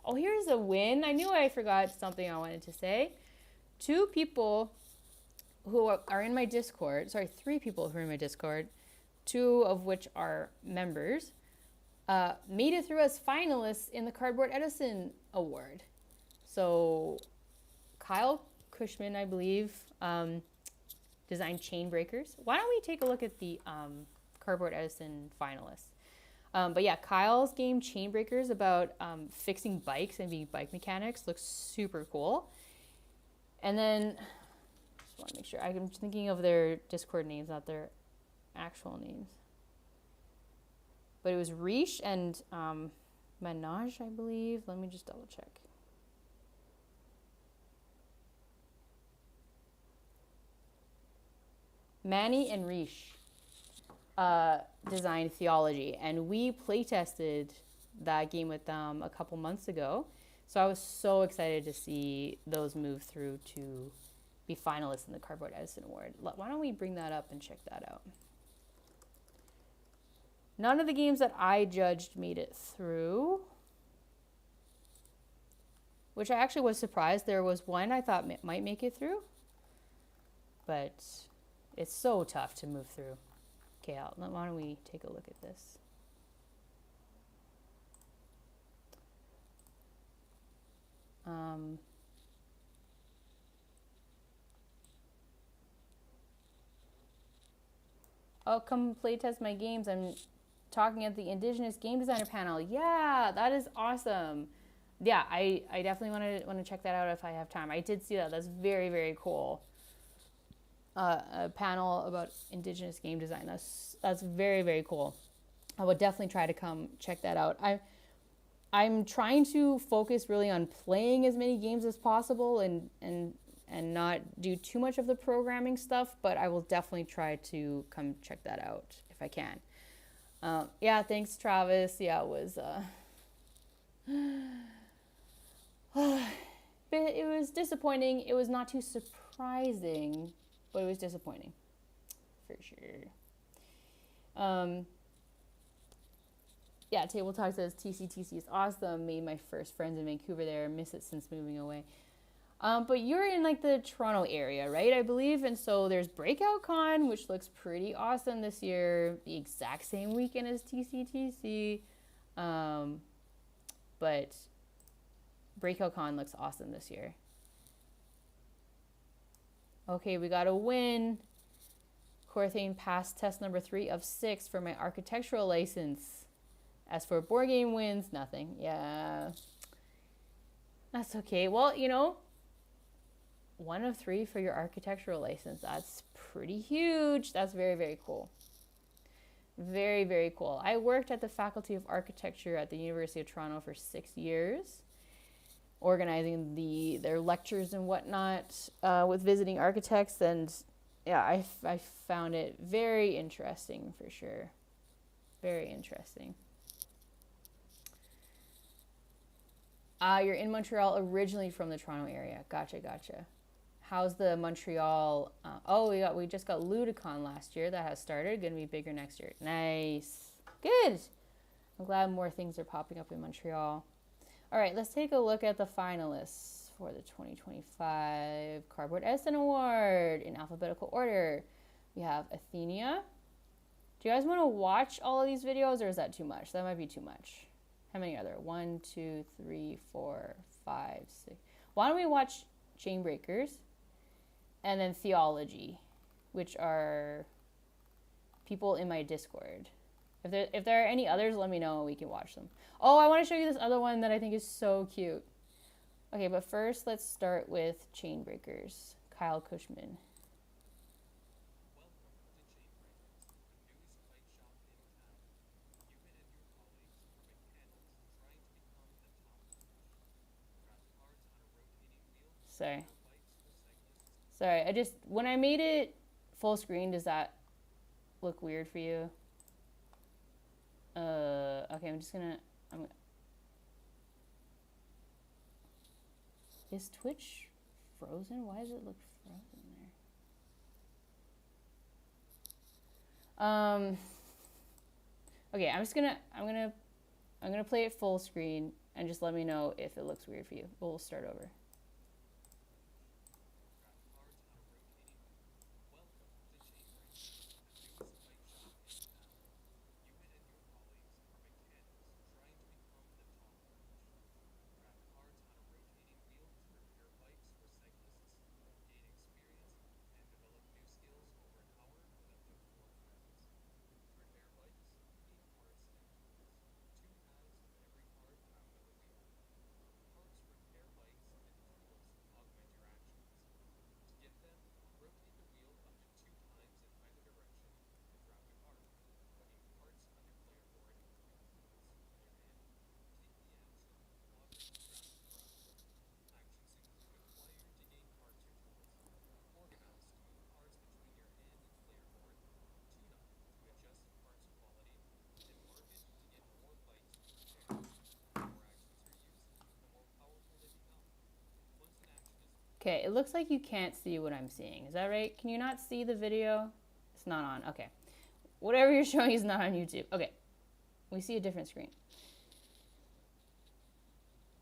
Oh, here's a win. I knew I forgot something I wanted to say. 2 people who are in my Discord, 3 people who are in my Discord, 2 of which are members, made it through as finalists in the Cardboard Edison Award. So Kyle Cushman, I believe, designed Chain Breakers. Why don't we take a look at the Cardboard Edison finalists? But yeah, Kyle's game Chain Breakers about fixing bikes and being bike mechanics looks super cool. And then, just want to make sure, I'm thinking of their Discord names, not their actual names. But it was Riche and Manoj, I believe. Let me just double check. Manny and Riche designed Theology, and we playtested that game with them a couple months ago. So I was so excited to see those move through to be finalists in the Cardboard Edison Award. Why don't we bring that up and check that out? None of the games that I judged made it through, which I actually was surprised. There was one I thought might make it through, but it's so tough to move through. Okay, why don't we take a look at this? Oh, come playtest my games. I'm talking at the Indigenous Game Designer panel. Yeah, that is awesome. Yeah, I definitely want to check that out if I have time. I did see that. That's very, very cool. A panel about Indigenous game design. That's very, very cool. I would definitely try to come check that out. I'm trying to focus really on playing as many games as possible and not do too much of the programming stuff, but I will definitely try to come check that out if I can. Yeah, thanks, Travis. Yeah, it was it was disappointing. It was not too surprising, but it was disappointing for sure. Yeah, Table Talk says TCTC is awesome. Made my first friends in Vancouver there. Miss it since moving away. But you're in like the Toronto area, right? I believe. And so there's Breakout Con, which looks pretty awesome this year. The exact same weekend as TCTC. But Breakout Con looks awesome this year. Okay, we got a win. Corthane passed test number 3 of 6 for my architectural license. As for board game wins, nothing. Yeah. That's okay. Well, you know, 1 of 3 for your architectural license. That's pretty huge. That's very, very cool. Very, very cool. I worked at the Faculty of Architecture at the University of Toronto for 6 years, organizing their lectures and whatnot with visiting architects. And yeah, I found it very interesting for sure. Very interesting. You're in Montreal, originally from the Toronto area. Gotcha. How's the Montreal? We just got Ludicon last year. That has started. Going to be bigger next year. Nice. Good. I'm glad more things are popping up in Montreal. All right, let's take a look at the finalists for the 2025 Cardboard Edison Award in alphabetical order. We have Athenia. Do you guys want to watch all of these videos, or is that too much? That might be too much. How many are there? 1, 2, 3, 4, 5, 6. Why don't we watch Chainbreakers and then Theology, which are people in my Discord. If there are any others, let me know and we can watch them. Oh, I want to show you this other one that I think is so cute. Okay, but first let's start with Chainbreakers. Kyle Cushman. Sorry, when I made it full screen, does that look weird for you? Okay, is Twitch frozen? Why does it look frozen there? Okay, I'm gonna play it full screen and just let me know if it looks weird for you. We'll start over. Okay, it looks like you can't see what I'm seeing. Is that right? Can you not see the video? It's not on. Okay. Whatever you're showing is not on YouTube. Okay. We see a different screen.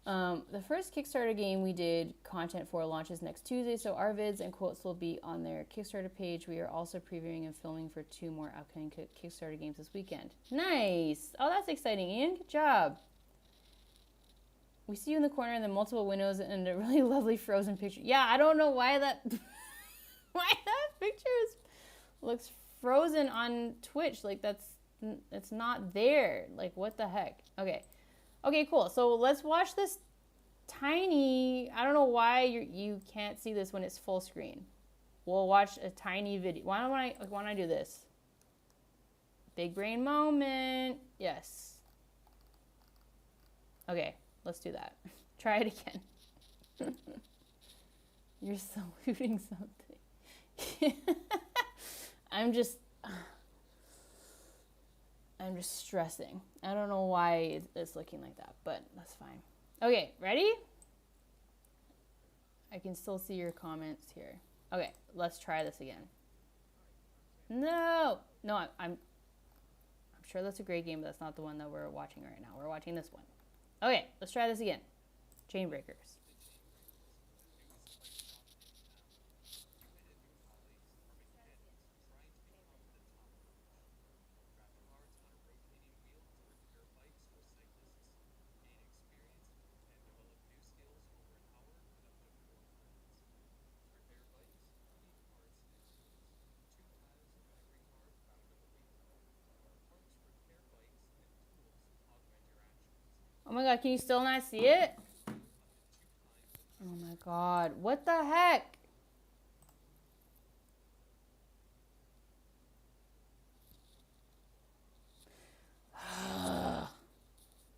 The first Kickstarter game we did content for launches next Tuesday, so our vids and quotes will be on their Kickstarter page. We are also previewing and filming for 2 more upcoming Kickstarter games this weekend. Nice! Oh, that's exciting, Ian. Good job. We see you in the corner and then multiple windows and a really lovely frozen picture. Yeah, I don't know why that picture looks frozen on Twitch. Like it's not there. Like what the heck? Okay, cool. So let's watch this tiny. I don't know why you can't see this when it's full screen. We'll watch a tiny video. Why don't I do this? Big brain moment. Yes. Okay, let's do that. Try it again. You're saluting something. I'm just stressing. I don't know why it's looking like that, but that's fine. Okay, ready? I can still see your comments here. Okay, let's try this again. No, I'm sure that's a great game, but that's not the one that we're watching right now. We're watching this one. Okay, let's try this again. Chain breakers. Oh my god, can you still not see it? Oh my god, what the heck?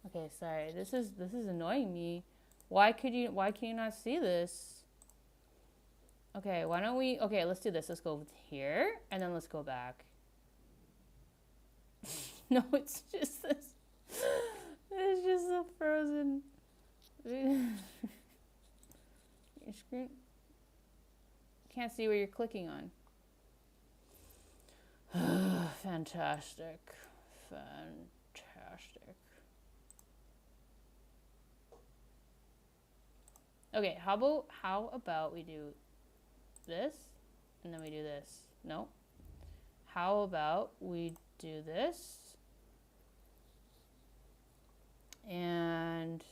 Okay, sorry. This is annoying me. Why can you not see this? Okay, why don't we let's do this. Let's go here and then let's go back. No, it's just this. It's just a frozen your screen. Can't see what you're clicking on. Fantastic. Okay, how about we do this and then we do this? No. How about we do this? And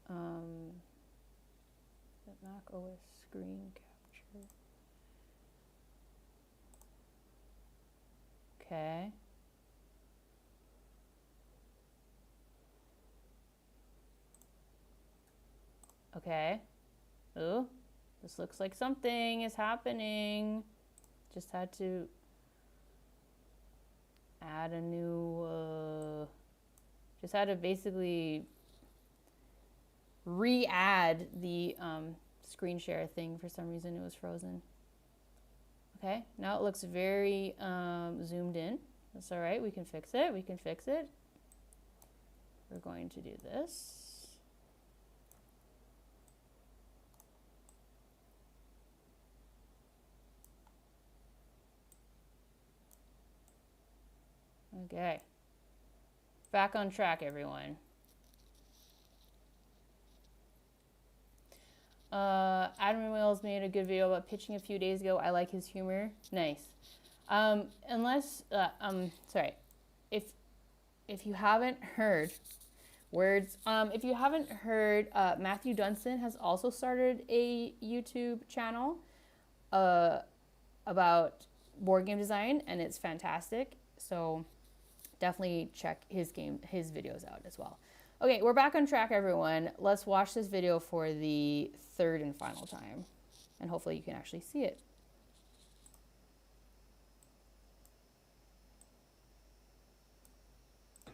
the Mac OS screen capture. Okay. Okay. Ooh, this looks like something is happening. Just had to add a new just had to basically re-add the screen share thing. For some reason it was frozen. Okay, now it looks very zoomed in. That's all right, we can fix it. We're going to do this. Okay. Back on track, everyone. Adam Wills made a good video about pitching a few days ago. I like his humor. Nice. Sorry. If you haven't heard Matthew Dunstan has also started a YouTube channel about board game design, and it's fantastic. So definitely check his videos out as well. Okay, we're back on track, everyone. Let's watch this video for the third and final time. And hopefully you can actually see it.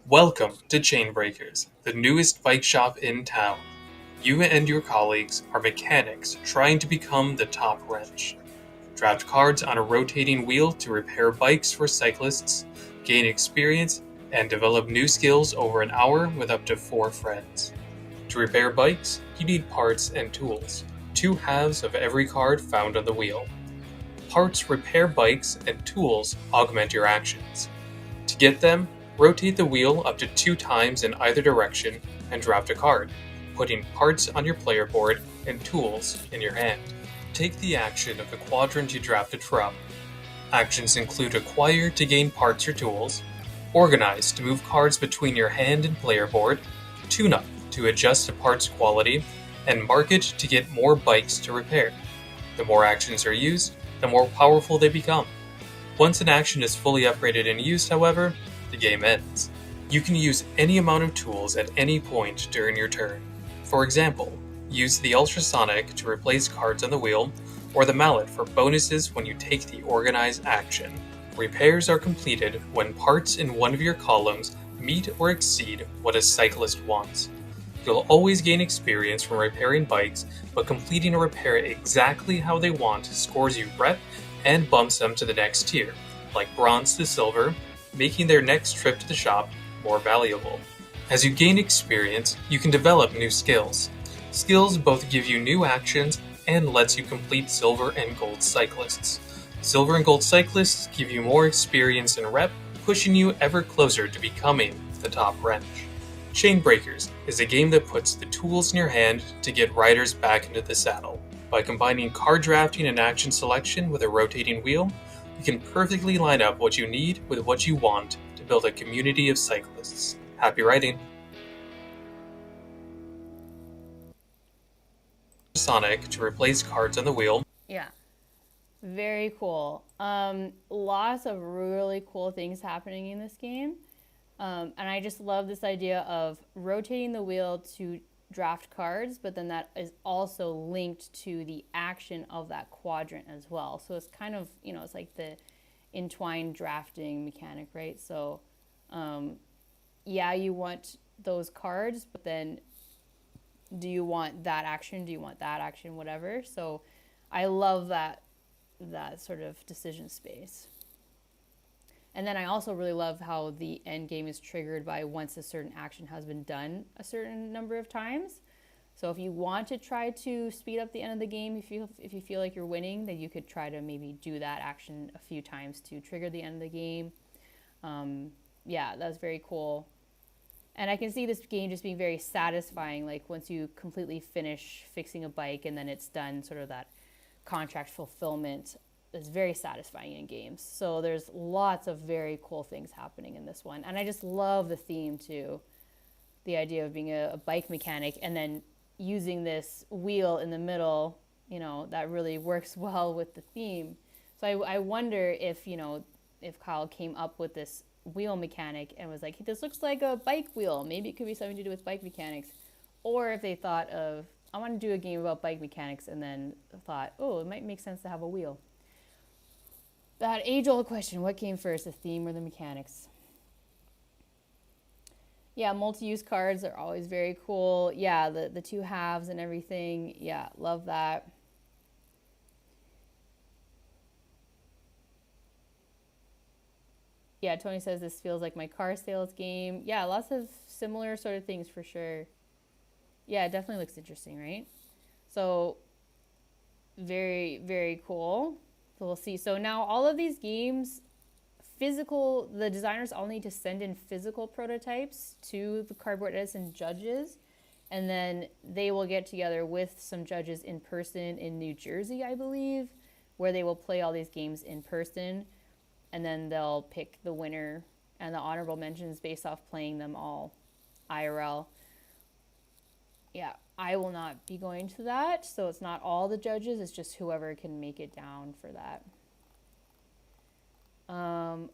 Welcome to Chain Breakers, the newest bike shop in town. You and your colleagues are mechanics trying to become the top wrench. Draft cards on a rotating wheel to repair bikes for cyclists, gain experience, and develop new skills over an hour with up to 4 friends. To repair bikes, you need parts and tools, 2 halves of every card found on the wheel. Parts repair bikes and tools augment your actions. To get them, rotate the wheel up to 2 times in either direction and draft a card, putting parts on your player board and tools in your hand. Take the action of the quadrant you drafted from. Actions include acquire to gain parts or tools, organize to move cards between your hand and player board, tune up to adjust the parts quality, and market to get more bikes to repair. The more actions are used, the more powerful they become. Once an action is fully upgraded and used, however, the game ends. You can use any amount of tools at any point during your turn. For example, use the ultrasonic to replace cards on the wheel, or the mallet for bonuses when you take the organize action. Repairs are completed when parts in one of your columns meet or exceed what a cyclist wants. You'll always gain experience from repairing bikes, but completing a repair exactly how they want scores you rep and bumps them to the next tier, like bronze to silver, making their next trip to the shop more valuable. As you gain experience, you can develop new skills. Skills both give you new actions and lets you complete silver and gold cyclists. Silver and gold cyclists give you more experience and rep, pushing you ever closer to becoming the top wrench. Chain Breakers is a game that puts the tools in your hand to get riders back into the saddle. By combining card drafting and action selection with a rotating wheel, you can perfectly line up what you need with what you want to build a community of cyclists. Happy riding! Sonic to replace cards on the wheel. Yeah. Very cool. Lots of really cool things happening in this game. And I just love this idea of rotating the wheel to draft cards, but then that is also linked to the action of that quadrant as well. So it's kind of, it's like the entwined drafting mechanic, right? So, yeah, you want those cards, but then do you want that action? Do you want that action? Whatever. So I love that sort of decision space. And then I also really love how the end game is triggered by once a certain action has been done a certain number of times. So if you want to try to speed up the end of the game, if you feel like you're winning, then you could try to maybe do that action a few times to trigger the end of the game. Yeah, that's very cool. And I can see this game just being very satisfying, like once you completely finish fixing a bike and then it's done, sort of that contract fulfillment is very satisfying in games. So there's lots of very cool things happening in this one. And I just love the theme too. The idea of being a bike mechanic and then using this wheel in the middle, that really works well with the theme. So I wonder if Kyle came up with this wheel mechanic and was like, this looks like a bike wheel. Maybe it could be something to do with bike mechanics. Or if they thought of, I want to do a game about bike mechanics, and then thought, oh, it might make sense to have a wheel. That age-old question, what came first, the theme or the mechanics? Yeah, multi-use cards are always very cool. Yeah, the two halves and everything. Yeah, love that. Yeah, Tony says this feels like my car sales game. Yeah, lots of similar sort of things for sure. Yeah, it definitely looks interesting, right? So, very, very cool. So we'll see. So now all of these games, the designers all need to send in physical prototypes to the Cardboard Edison judges, and then they will get together with some judges in person in New Jersey, I believe, where they will play all these games in person, and then they'll pick the winner and the honorable mentions based off playing them all IRL. Yeah, I will not be going to that, so it's not all the judges, it's just whoever can make it down for that.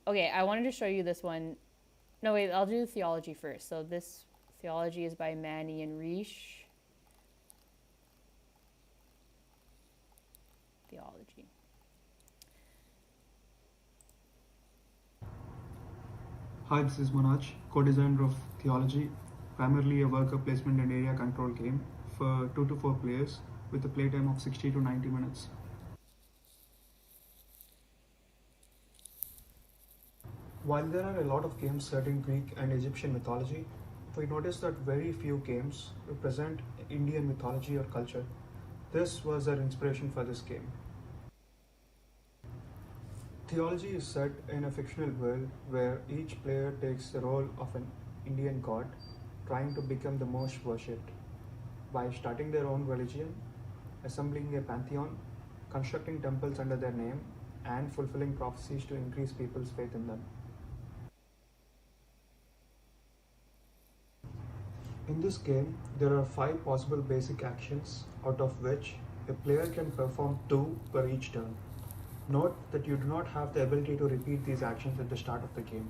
Okay, I wanted to show you this one. No, wait, I'll do theology first. So this theology is by Manny and Reish. Theology. Hi, this is Manoj, co-designer of Theology, primarily a worker placement and area control game for 2 to 4 players with a playtime of 60 to 90 minutes. While there are a lot of games set in Greek and Egyptian mythology, we notice that very few games represent Indian mythology or culture. This was our inspiration for this game. Theology is set in a fictional world where each player takes the role of an Indian god, trying to become the most worshipped by starting their own religion, assembling a pantheon, constructing temples under their name, and fulfilling prophecies to increase people's faith in them. In this game, there are 5 possible basic actions, out of which a player can perform 2 per each turn. Note that you do not have the ability to repeat these actions at the start of the game.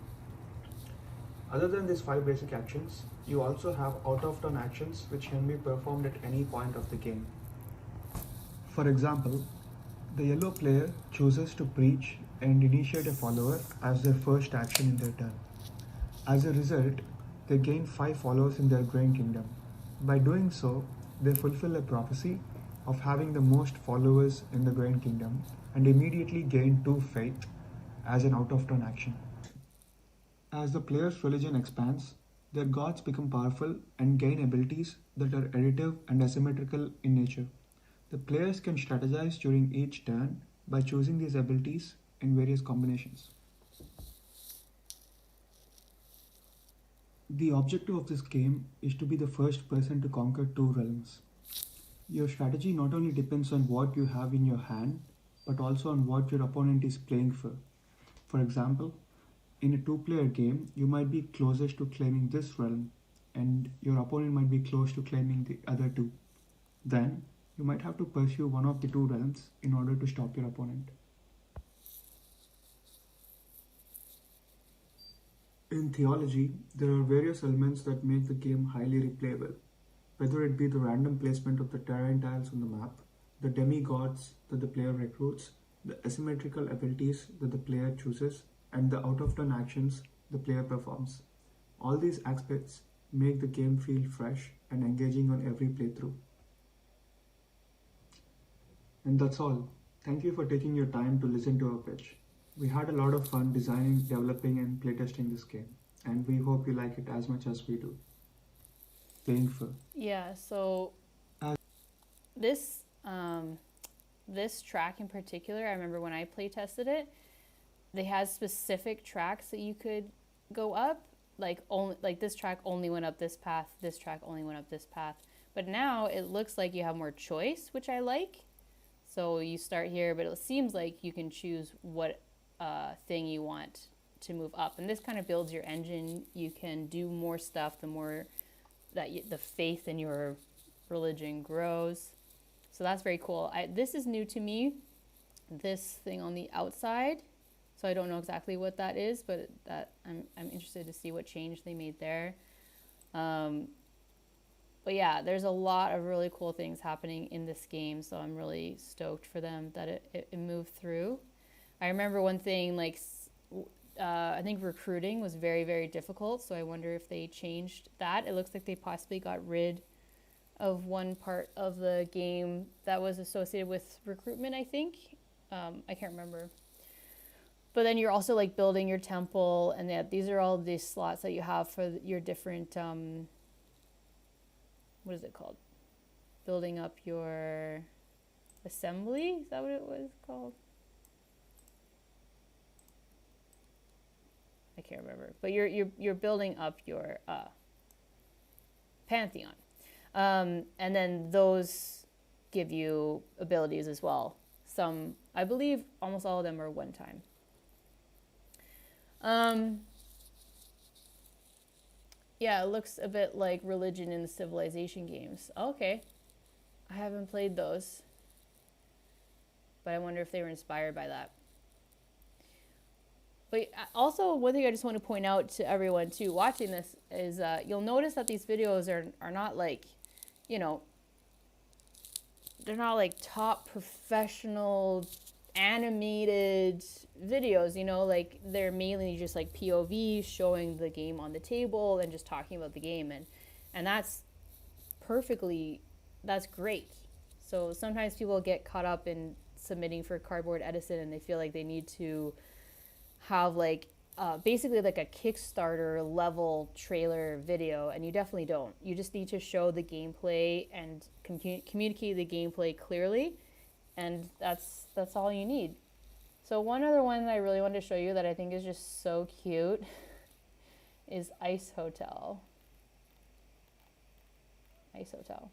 Other than these 5 basic actions, you also have out of turn actions which can be performed at any point of the game. For example, the yellow player chooses to breach and initiate a follower as their first action in their turn. As a result, they gain 5 followers in their Grain Kingdom. By doing so, they fulfill a prophecy of having the most followers in the Grain Kingdom and immediately gain 2 faith as an out of turn action. As the player's religion expands, their gods become powerful and gain abilities that are additive and asymmetrical in nature. The players can strategize during each turn by choosing these abilities in various combinations. The objective of this game is to be the first person to conquer 2 realms. Your strategy not only depends on what you have in your hand, but also on what your opponent is playing for. For example, in a 2-player game, you might be closest to claiming this realm, and your opponent might be close to claiming the other 2. Then, you might have to pursue one of the 2 realms in order to stop your opponent. In theology, there are various elements that make the game highly replayable, whether it be the random placement of the terrain tiles on the map, the demigods that the player recruits, the asymmetrical abilities that the player chooses, and the out-of-turn actions the player performs. All these aspects make the game feel fresh and engaging on every playthrough. And that's all. Thank you for taking your time to listen to our pitch. We had a lot of fun designing, developing, and playtesting this game, and we hope you like it as much as we do. Playing for. Yeah, so this this track in particular, I remember when I play tested it, they had specific tracks that you could go up. Like this track only went up this path, this track only went up this path. But now it looks like you have more choice, which I like. So you start here, but it seems like you can choose what thing you want to move up, and this kind of builds your engine. You can do more stuff the more that the faith in your religion grows. So that's very cool. This is new to me, this thing on the outside. So I don't know exactly what that is, but I'm interested to see what change they made there. But yeah, there's a lot of really cool things happening in this game, so I'm really stoked for them that it moved through. I remember one thing, like, I think recruiting was very, very difficult, so I wonder if they changed that. It looks like they possibly got rid of one part of the game that was associated with recruitment, I think. I can't remember. But then you're also, like, building your temple, and these are all these slots that you have for your different, what is it called? Building up your assembly? Is that what it was called? I can't remember, but you're building up your pantheon, and then those give you abilities as well. Some, I believe, almost all of them are one time. Yeah, it looks a bit like religion in the Civilization games. Okay, I haven't played those, but I wonder if they were inspired by that. But also, one thing I just want to point out to everyone too watching this is you'll notice that these videos are not like, you know, they're not like top professional animated videos, you know, like they're mainly just like POV showing the game on the table and just talking about the game, and that's great. So sometimes people get caught up in submitting for Cardboard Edison and they feel like they need to have like basically like a Kickstarter level trailer video, and you definitely don't. You just need to show the gameplay and communicate the gameplay clearly, and that's all you need. So one other one that I really wanted to show you that I think is just so cute is Ice Hotel. Ice Hotel.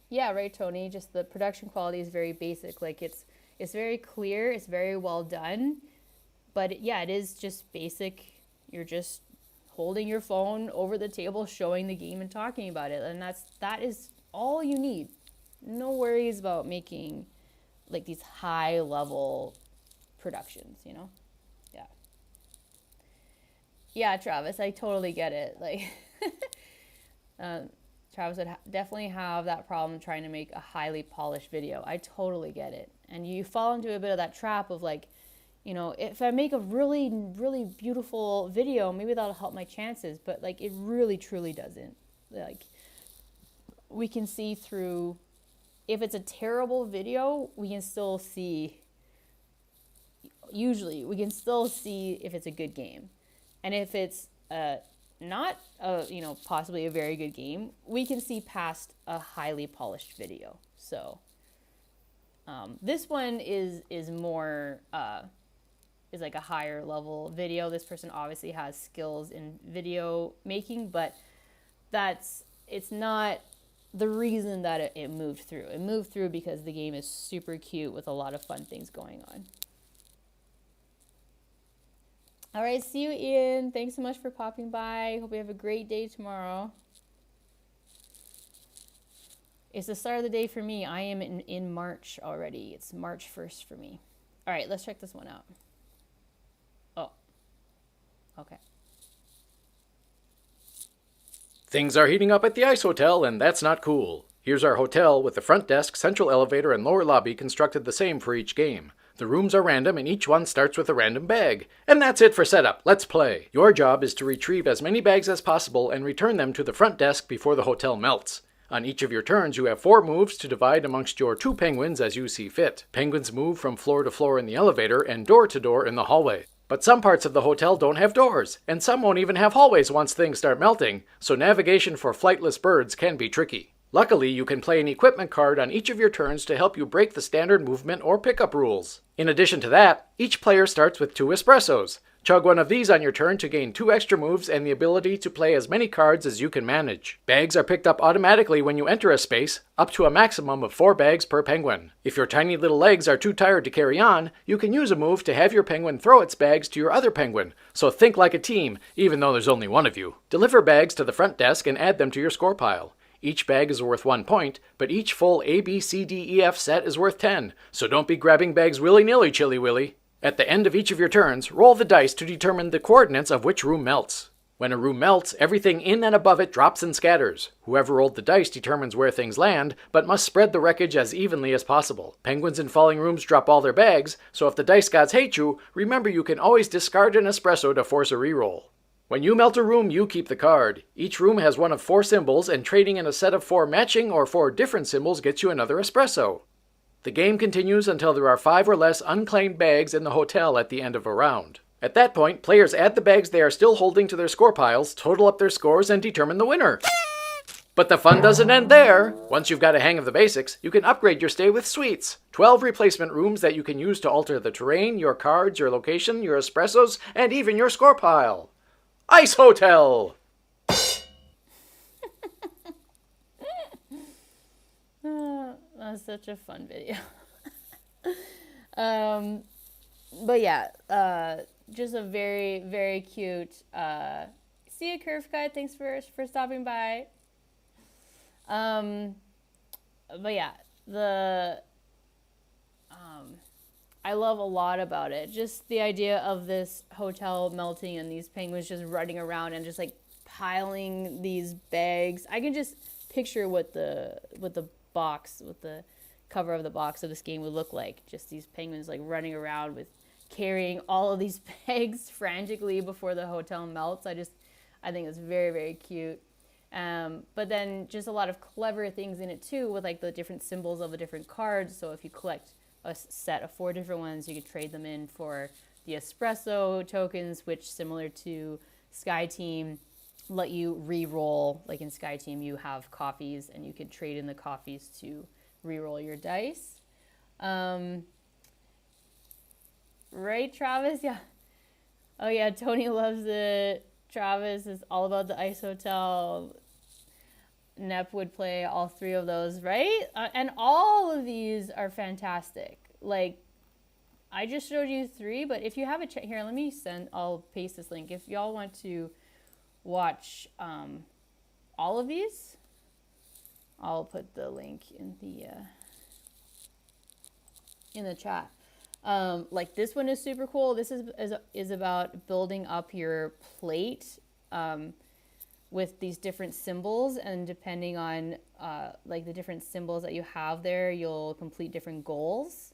Yeah, right, Tony. Just the production quality is very basic. Like it's very clear. It's very well done. But yeah, it is just basic. You're just holding your phone over the table, showing the game and talking about it. And that is all you need. No worries about making like these high level productions, you know? Yeah. Yeah, Travis, I totally get it. Like, Travis would definitely have that problem trying to make a highly polished video. I totally get it. And you fall into a bit of that trap of like, you know, if I make a really, really beautiful video, maybe that'll help my chances. But like, it really, truly doesn't. Like, we can see through, if it's a terrible video, we can still see, usually, we can still see if it's a good game. And if it's not you know, possibly a very good game, we can see past a highly polished video. So this one is more is like a higher level video. This person obviously has skills in video making, but it's not the reason that it moved through. It moved through because the game is super cute with a lot of fun things going on. All right, see you, Ian. Thanks so much for popping by. Hope you have a great day tomorrow. It's the start of the day for me. I am in March already. It's March 1st for me. All right, let's check this one out. Oh, okay. Things are heating up at the Ice Hotel, and that's not cool. Here's our hotel with the front desk, central elevator, and lower lobby constructed the same for each game. The rooms are random, and each one starts with a random bag. And that's it for setup. Let's play. Your job is to retrieve as many bags as possible and return them to the front desk before the hotel melts. On each of your turns, you have 4 moves to divide amongst your 2 penguins as you see fit. Penguins move from floor to floor in the elevator and door to door in the hallway. But some parts of the hotel don't have doors, and some won't even have hallways once things start melting, so navigation for flightless birds can be tricky. Luckily, you can play an equipment card on each of your turns to help you break the standard movement or pickup rules. In addition to that, each player starts with 2 espressos. Chug one of these on your turn to gain 2 extra moves and the ability to play as many cards as you can manage. Bags are picked up automatically when you enter a space, up to a maximum of 4 bags per penguin. If your tiny little legs are too tired to carry on, you can use a move to have your penguin throw its bags to your other penguin. So think like a team, even though there's only one of you. Deliver bags to the front desk and add them to your score pile. Each bag is worth 1 point, but each full A, B, C, D, E, F set is worth 10, so don't be grabbing bags willy-nilly, Chilly Willy. At the end of each of your turns, roll the dice to determine the coordinates of which room melts. When a room melts, everything in and above it drops and scatters. Whoever rolled the dice determines where things land, but must spread the wreckage as evenly as possible. Penguins in falling rooms drop all their bags, so if the dice gods hate you, remember you can always discard an espresso to force a reroll. When you melt a room, you keep the card. Each room has one of 4 symbols, and trading in a set of 4 matching or 4 different symbols gets you another espresso. The game continues until there are 5 or less unclaimed bags in the hotel at the end of a round. At that point, players add the bags they are still holding to their score piles, total up their scores, and determine the winner. But the fun doesn't end there. Once you've got a hang of the basics, you can upgrade your stay with suites. 12 replacement rooms that you can use to alter the terrain, your cards, your location, your espressos, and even your score pile. Ice Hotel! That's such a fun video. But yeah, just a very, very cute. See you, Curve Guy. Thanks for stopping by. But yeah, I love a lot about it. Just the idea of this hotel melting and these penguins just running around and just like piling these bags. I can just picture what the box, what the cover of the box of this game would look like. Just these penguins like running around with carrying all of these bags frantically before the hotel melts. I think it's very, very cute. But then just a lot of clever things in it too, with like the different symbols of the different cards. So if you collect a set of 4 different ones, you could trade them in for the espresso tokens, which, similar to Sky Team, let you re-roll. Like in Sky Team, you have coffees, and you could trade in the coffees to re-roll your dice. Right, Travis? Yeah. Oh yeah, Tony loves it. Travis is all about the Ice Hotel. Nep would play all 3 of those, right? And all of these are fantastic. Like, I just showed you 3, but if you have a here, I'll paste this link. If y'all want to watch all of these. I'll put the link in the chat. Like this one is super cool. This is about building up your plate with these different symbols, and depending on like the different symbols that you have there, you'll complete different goals.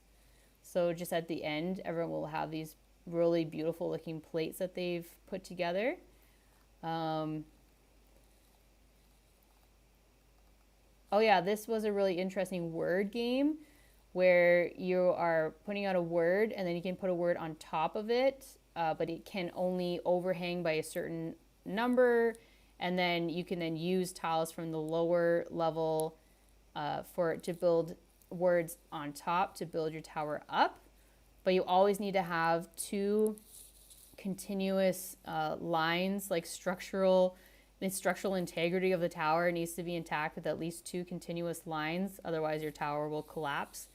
So just at the end, everyone will have these really beautiful looking plates that they've put together. Oh yeah, this was a really interesting word game where you are putting out a word and then you can put a word on top of it, but it can only overhang by a certain number, and then you can then use tiles from the lower level to build words on top to build your tower up. But you always need to have two continuous lines, like the structural integrity of the tower needs to be intact with at least two continuous lines, otherwise your tower will collapse.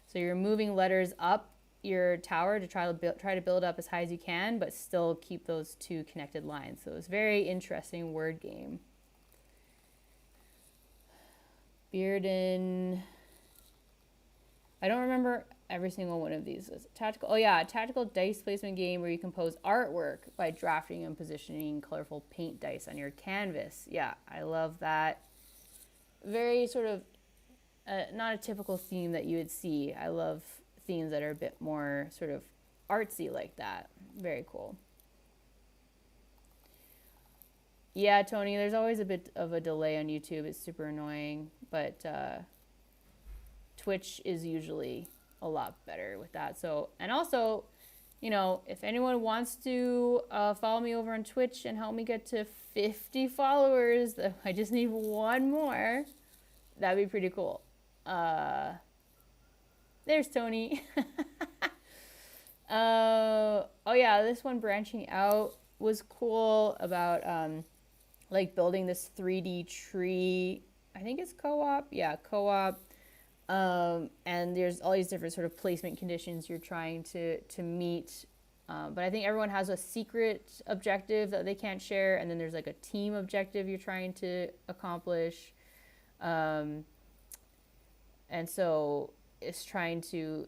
So you're moving letters up your tower to try to build up as high as you can, but still keep those two connected lines. So it's a very interesting word game. Bearden. I don't remember every single one of these. Tactical dice placement game where you compose artwork by drafting and positioning colorful paint dice on your canvas. Yeah, I love that. Very sort of not a typical theme that you would see. I love themes that are a bit more sort of artsy like that. Very cool. Yeah, Tony, there's always a bit of a delay on YouTube. It's super annoying, but Twitch is usually a lot better with that. So, and also, you know, if anyone wants to follow me over on Twitch and help me get to 50 followers, I just need one more. That'd be pretty cool. There's Tony. Oh yeah, this one branching out was cool about like building this 3D tree. I think it's co-op. Yeah, co-op. And there's all these different sort of placement conditions you're trying to meet. But I think everyone has a secret objective that they can't share, and then there's like a team objective you're trying to accomplish. And so it's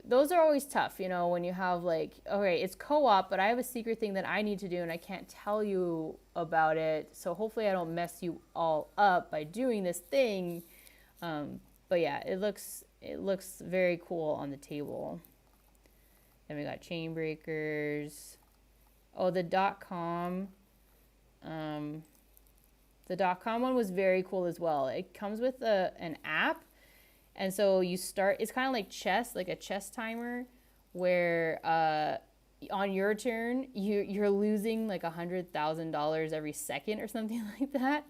those are always tough, you know, when you have like, okay, it's co-op, but I have a secret thing that I need to do and I can't tell you about it. So hopefully I don't mess you all up by doing this thing. But yeah, it looks very cool on the table. Then we got chain breakers. Oh, the .com. The .com one was very cool as well. It comes with an app. And so you start, it's kind of like chess, like a chess timer, where on your turn, you're losing like $100,000 every second or something like that.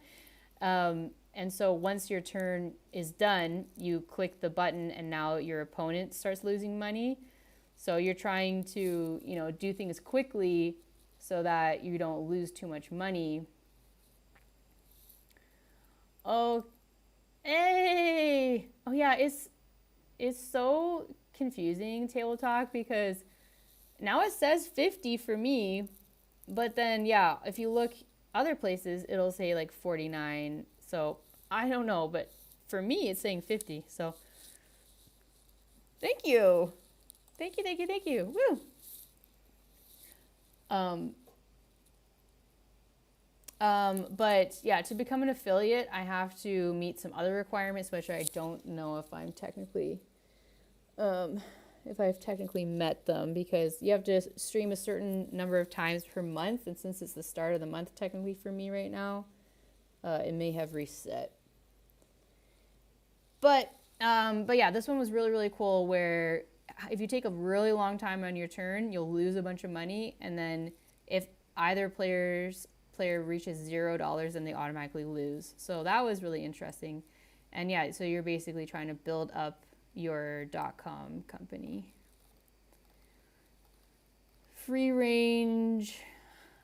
And so once your turn is done, you click the button and now your opponent starts losing money. So you're trying to, you know, do things quickly so that you don't lose too much money. Oh, hey! Oh yeah, it's so confusing, Table Talk, because now it says 50 for me, but then yeah, if you look other places, it'll say like 49. So I don't know, but for me, it's saying 50. So thank you. Thank you. Woo. But yeah, to become an affiliate, I have to meet some other requirements, which I don't know if I've technically met them, because you have to stream a certain number of times per month. And since it's the start of the month, technically for me right now, it may have reset. But yeah, this one was really, really cool, where if you take a really long time on your turn, you'll lose a bunch of money. And then if either player reaches $0, then they automatically lose. So that was really interesting. And yeah, so you're basically trying to build up your .com company. Free range.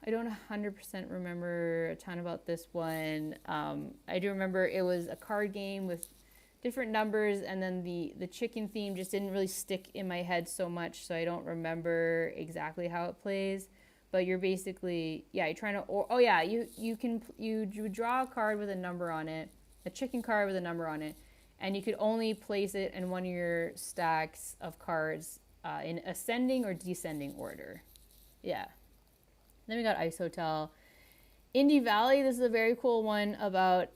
I don't 100% remember a ton about this one. I do remember it was a card game with different numbers, and then the chicken theme just didn't really stick in my head so much, so I don't remember exactly how it plays. but you're basically, yeah, you're trying to, oh yeah, you draw a card with a number on it, a chicken card with a number on it, and you could only place it in one of your stacks of cards in ascending or descending order. Yeah. Then we got Ice Hotel. Indie Valley, this is a very cool one about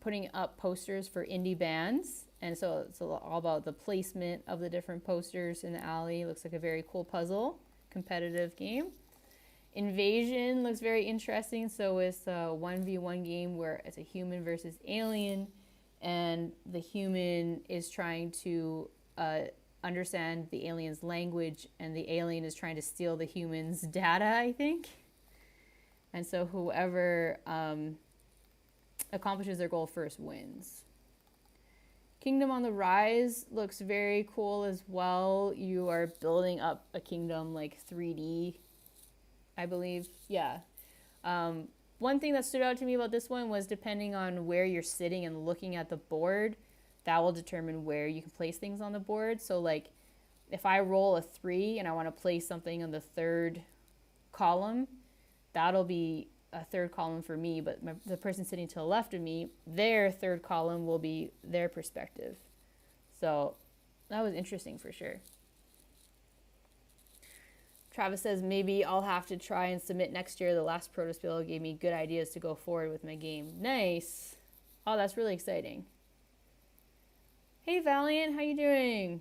putting up posters for indie bands. And so it's all about the placement of the different posters in the alley. Looks like a very cool puzzle, competitive game. Invasion looks very interesting. So it's a 1v1 game where it's a human versus alien, and the human is trying to understand the alien's language, and the alien is trying to steal the human's data, I think. And so whoever accomplishes their goal first wins. Kingdom on the Rise looks very cool as well. You are building up a kingdom like 3D, I believe. Yeah. One thing that stood out to me about this one was depending on where you're sitting and looking at the board, that will determine where you can place things on the board. So like if I roll a 3 and I want to place something on the third column, that'll be a third column for me, but the person sitting to the left of me, their third column will be their perspective. So that was interesting for sure. Travis says, maybe I'll have to try and submit next year. The last Proto Spiel gave me good ideas to go forward with my game. Nice. Oh, that's really exciting. Hey, Valiant, how you doing?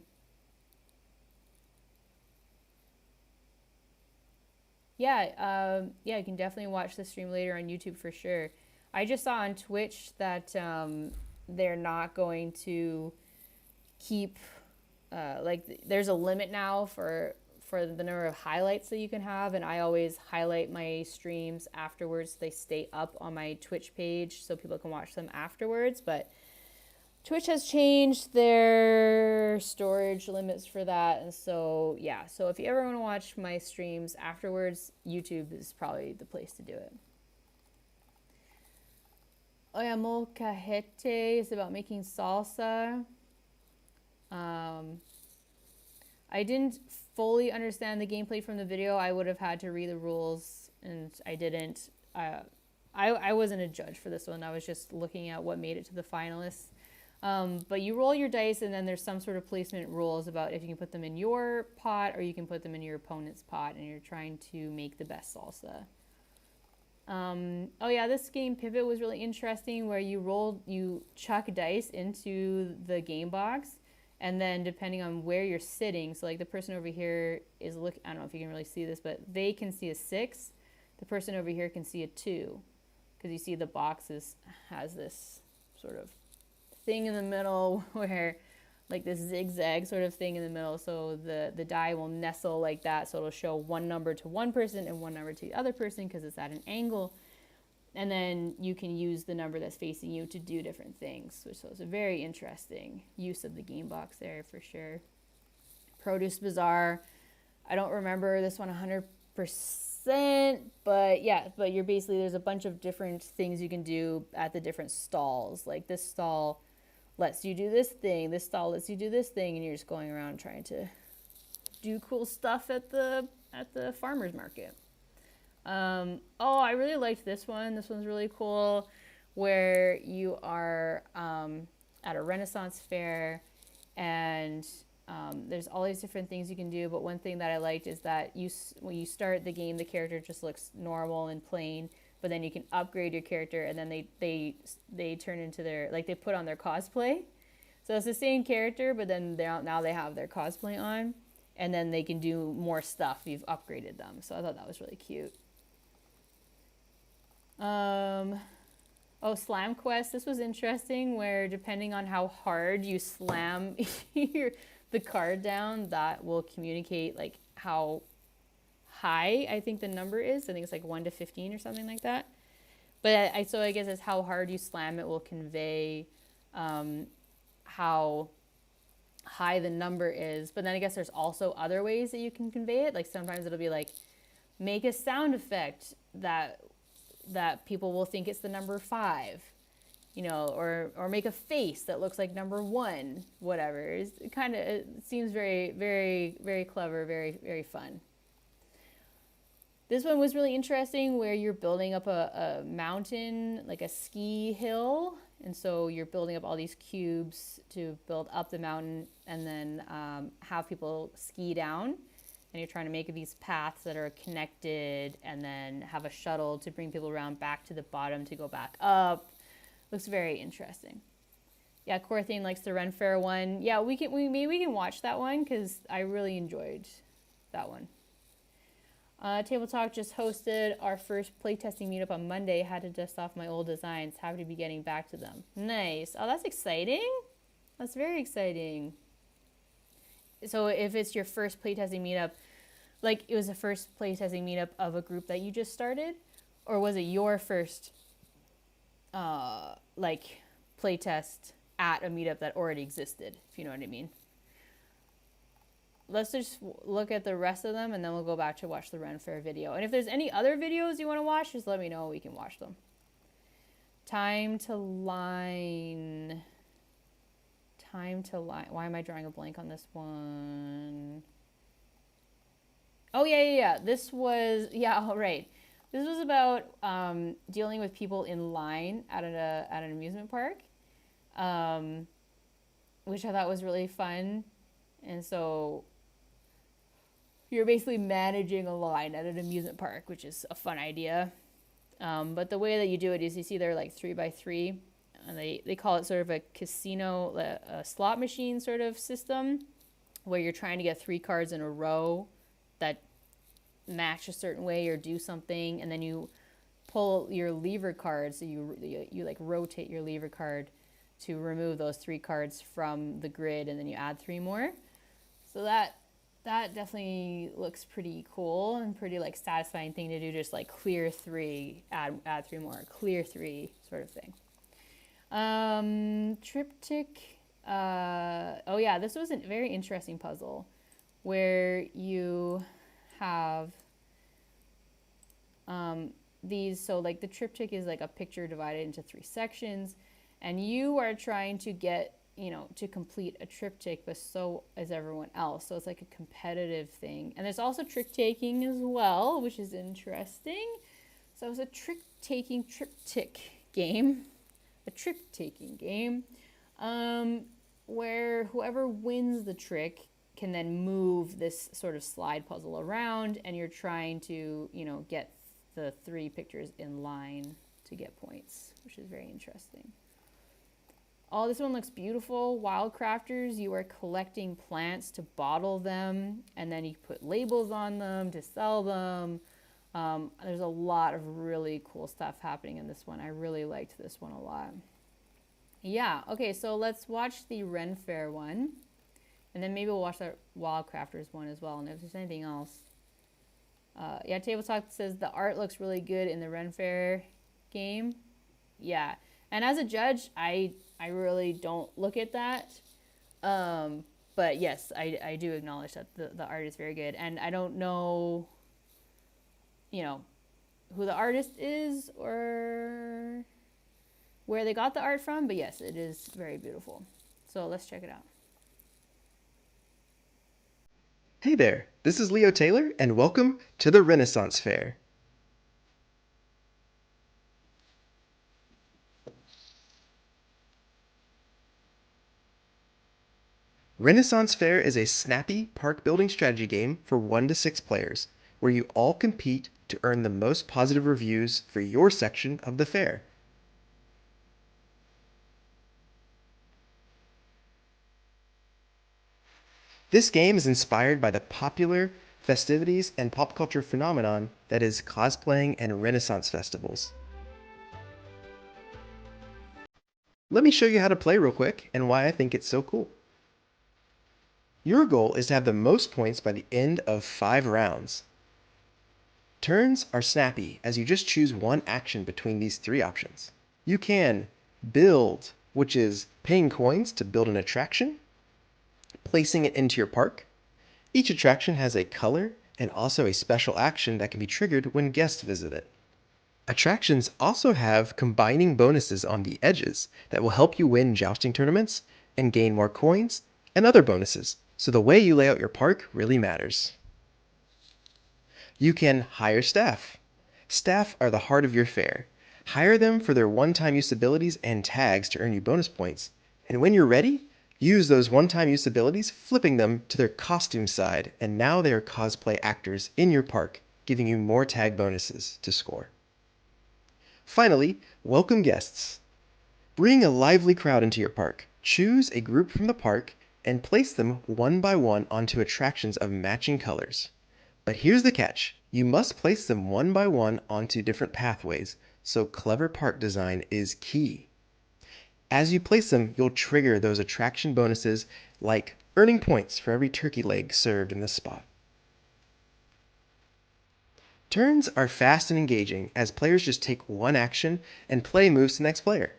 Yeah, you can definitely watch the stream later on YouTube for sure. I just saw on Twitch that they're not going to keep, there's a limit now for the number of highlights that you can have, and I always highlight my streams afterwards so they stay up on my Twitch page so people can watch them afterwards, but Twitch has changed their storage limits for that, and so yeah, so if you ever want to watch my streams afterwards, YouTube is probably the place to do it. Oh yeah, molcajete is about making salsa. I didn't fully understand the gameplay from the video. I would have had to read the rules, and I didn't. I wasn't a judge for this one. I was just looking at what made it to the finalists. But you roll your dice, and then there's some sort of placement rules about if you can put them in your pot or you can put them in your opponent's pot, and you're trying to make the best salsa. Oh yeah, this game Pivot was really interesting, where you chuck dice into the game box, and then depending on where you're sitting, so like the person over here is I don't know if you can really see this, but they can see a 6. The person over here can see a 2, because you see the boxes has this sort of thing in the middle where like this zigzag sort of thing in the middle, so the die will nestle like that, so it'll show one number to one person and one number to the other person because it's at an angle, and then you can use the number that's facing you to do different things, which was a very interesting use of the game box there for sure. Produce Bazaar, I don't remember this one 100%, but yeah, but you're basically, there's a bunch of different things you can do at the different stalls. Like this stall lets you do this thing, this stall lets you do this thing, and you're just going around trying to do cool stuff at the farmer's market. Oh, I really liked this one. This one's really cool, where you are at a Renaissance fair, and there's all these different things you can do, but one thing that I liked is that when you start the game, the character just looks normal and plain, but then you can upgrade your character, and then they turn into they put on their cosplay. So it's the same character, but then now they have their cosplay on, and then they can do more stuff. You've upgraded them. So I thought that was really cute. Slam Quest. This was interesting, where depending on how hard you slam the card down, that will communicate like how high I think the number is. I think it's like 1 to 15 or something like that. But so I guess it's how hard you slam it will convey how high the number is. But then I guess there's also other ways that you can convey it. Like sometimes it'll be like, make a sound effect that people will think it's the number 5, or make a face that looks like number 1, whatever. It seems very, very, very clever, very, very fun. This one was really interesting where you're building up a mountain, like a ski hill. And so you're building up all these cubes to build up the mountain and then have people ski down. And you're trying to make these paths that are connected and then have a shuttle to bring people around back to the bottom to go back up. Looks very interesting. Yeah, Corthane likes the Ren Fair one. Yeah, maybe we can watch that one because I really enjoyed that one. Table Talk just hosted our first playtesting meetup on Monday. Had to dust off my old designs. Happy to be getting back to them. Nice. Oh, that's exciting. That's very exciting. So if it's your first playtesting meetup, like it was the first playtesting meetup of a group that you just started, or was it your first like playtest at a meetup that already existed, if you know what I mean? Let's just look at the rest of them and then we'll go back to watch the Ren Fair video. And if there's any other videos you want to watch, just let me know. We can watch them. Time to line. Why am I drawing a blank on this one? Oh, yeah. This was, all right. This was about dealing with people in line at an amusement park, which I thought was really fun. And so you're basically managing a line at an amusement park, which is a fun idea. But the way that you do it is you see they're like 3x3, and they call it sort of a casino, a slot machine sort of system, where you're trying to get 3 cards in a row that match a certain way or do something, and then you pull your lever card, so you like rotate your lever card to remove those 3 cards from the grid, and then you add 3 more. So that definitely looks pretty cool and pretty like satisfying thing to do. Just like clear 3, add 3 more, clear 3 sort of thing. Triptych. Oh yeah, this was a very interesting puzzle where you have these. So like the triptych is like a picture divided into 3 sections, and you are trying to get, to complete a triptych, but so is everyone else. So it's like a competitive thing. And there's also trick taking as well, which is interesting. So it's a trick-taking triptych game. A trick-taking game where whoever wins the trick can then move this sort of slide puzzle around, and you're trying to, get the 3 pictures in line to get points, which is very interesting. Oh, this one looks beautiful. Wildcrafters, you are collecting plants to bottle them, and then you put labels on them to sell them. There's a lot of really cool stuff happening in this one. I really liked this one a lot. Yeah, okay, so let's watch the Ren Fair one, and then maybe we'll watch that Wildcrafters one as well, and if there's anything else. Yeah, Table Talk says the art looks really good in the Ren Fair game. Yeah, and as a judge, I really don't look at that. But yes, I do acknowledge that the art is very good. And I don't know, who the artist is or where they got the art from. But yes, it is very beautiful. So let's check it out. Hey there, this is Leo Taylor, and welcome to the Renaissance Fair. Renaissance Fair is a snappy park building strategy game for 1 to 6 players, where you all compete to earn the most positive reviews for your section of the fair. This game is inspired by the popular festivities and pop culture phenomenon that is cosplaying and Renaissance festivals. Let me show you how to play real quick and why I think it's so cool. Your goal is to have the most points by the end of 5 rounds. Turns are snappy as you just choose one action between these 3 options. You can build, which is paying coins to build an attraction, placing it into your park. Each attraction has a color and also a special action that can be triggered when guests visit it. Attractions also have combining bonuses on the edges that will help you win jousting tournaments and gain more coins and other bonuses, so the way you lay out your park really matters. You can hire staff. Staff are the heart of your fair. Hire them for their one-time use abilities and tags to earn you bonus points. And when you're ready, use those one-time use abilities, flipping them to their costume side, and now they are cosplay actors in your park, giving you more tag bonuses to score. Finally, welcome guests. Bring a lively crowd into your park. Choose a group from the park and place them one by one onto attractions of matching colors. But here's the catch. You must place them one by one onto different pathways, so clever park design is key. As you place them, you'll trigger those attraction bonuses like earning points for every turkey leg served in this spot. Turns are fast and engaging as players just take one action and play moves to the next player.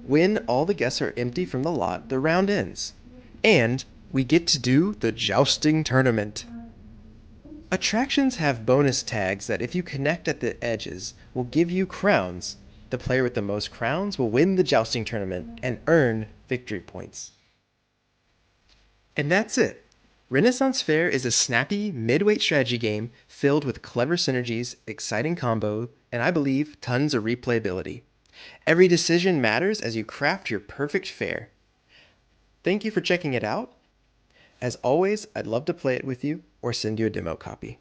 When all the guests are empty from the lot, the round ends. And we get to do the jousting tournament. Attractions have bonus tags that if you connect at the edges will give you crowns. The player with the most crowns will win the jousting tournament and earn victory points. And that's it. Renaissance Fair is a snappy, mid-weight strategy game filled with clever synergies, exciting combo, and I believe tons of replayability. Every decision matters as you craft your perfect fair. Thank you for checking it out. As always, I'd love to play it with you or send you a demo copy.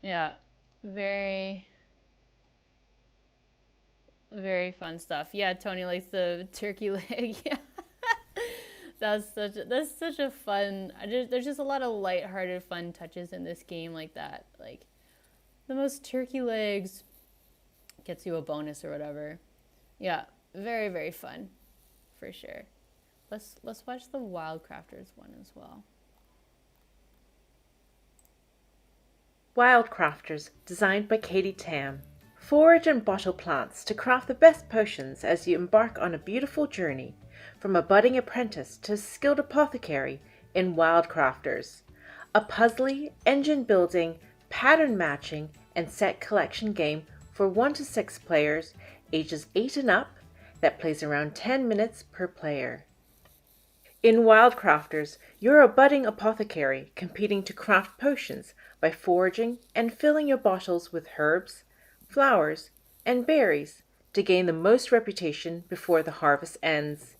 Yeah, very, very fun stuff. Yeah, Tony likes the turkey leg. Yeah. That's such a fun. There's just a lot of lighthearted, fun touches in this game like that. Like the most turkey legs gets you a bonus or whatever. Yeah, very very fun, for sure. Let's watch the Wildcrafters one as well. Wildcrafters, designed by Katie Tam. Forage and bottle plants to craft the best potions as you embark on a beautiful journey, from a budding apprentice to a skilled apothecary in Wildcrafters, a puzzly, engine-building, pattern-matching, and set collection game for 1 to 6 players, ages 8 and up, that plays around 10 minutes per player. In Wildcrafters, you're a budding apothecary competing to craft potions by foraging and filling your bottles with herbs, flowers, and berries to gain the most reputation before the harvest ends.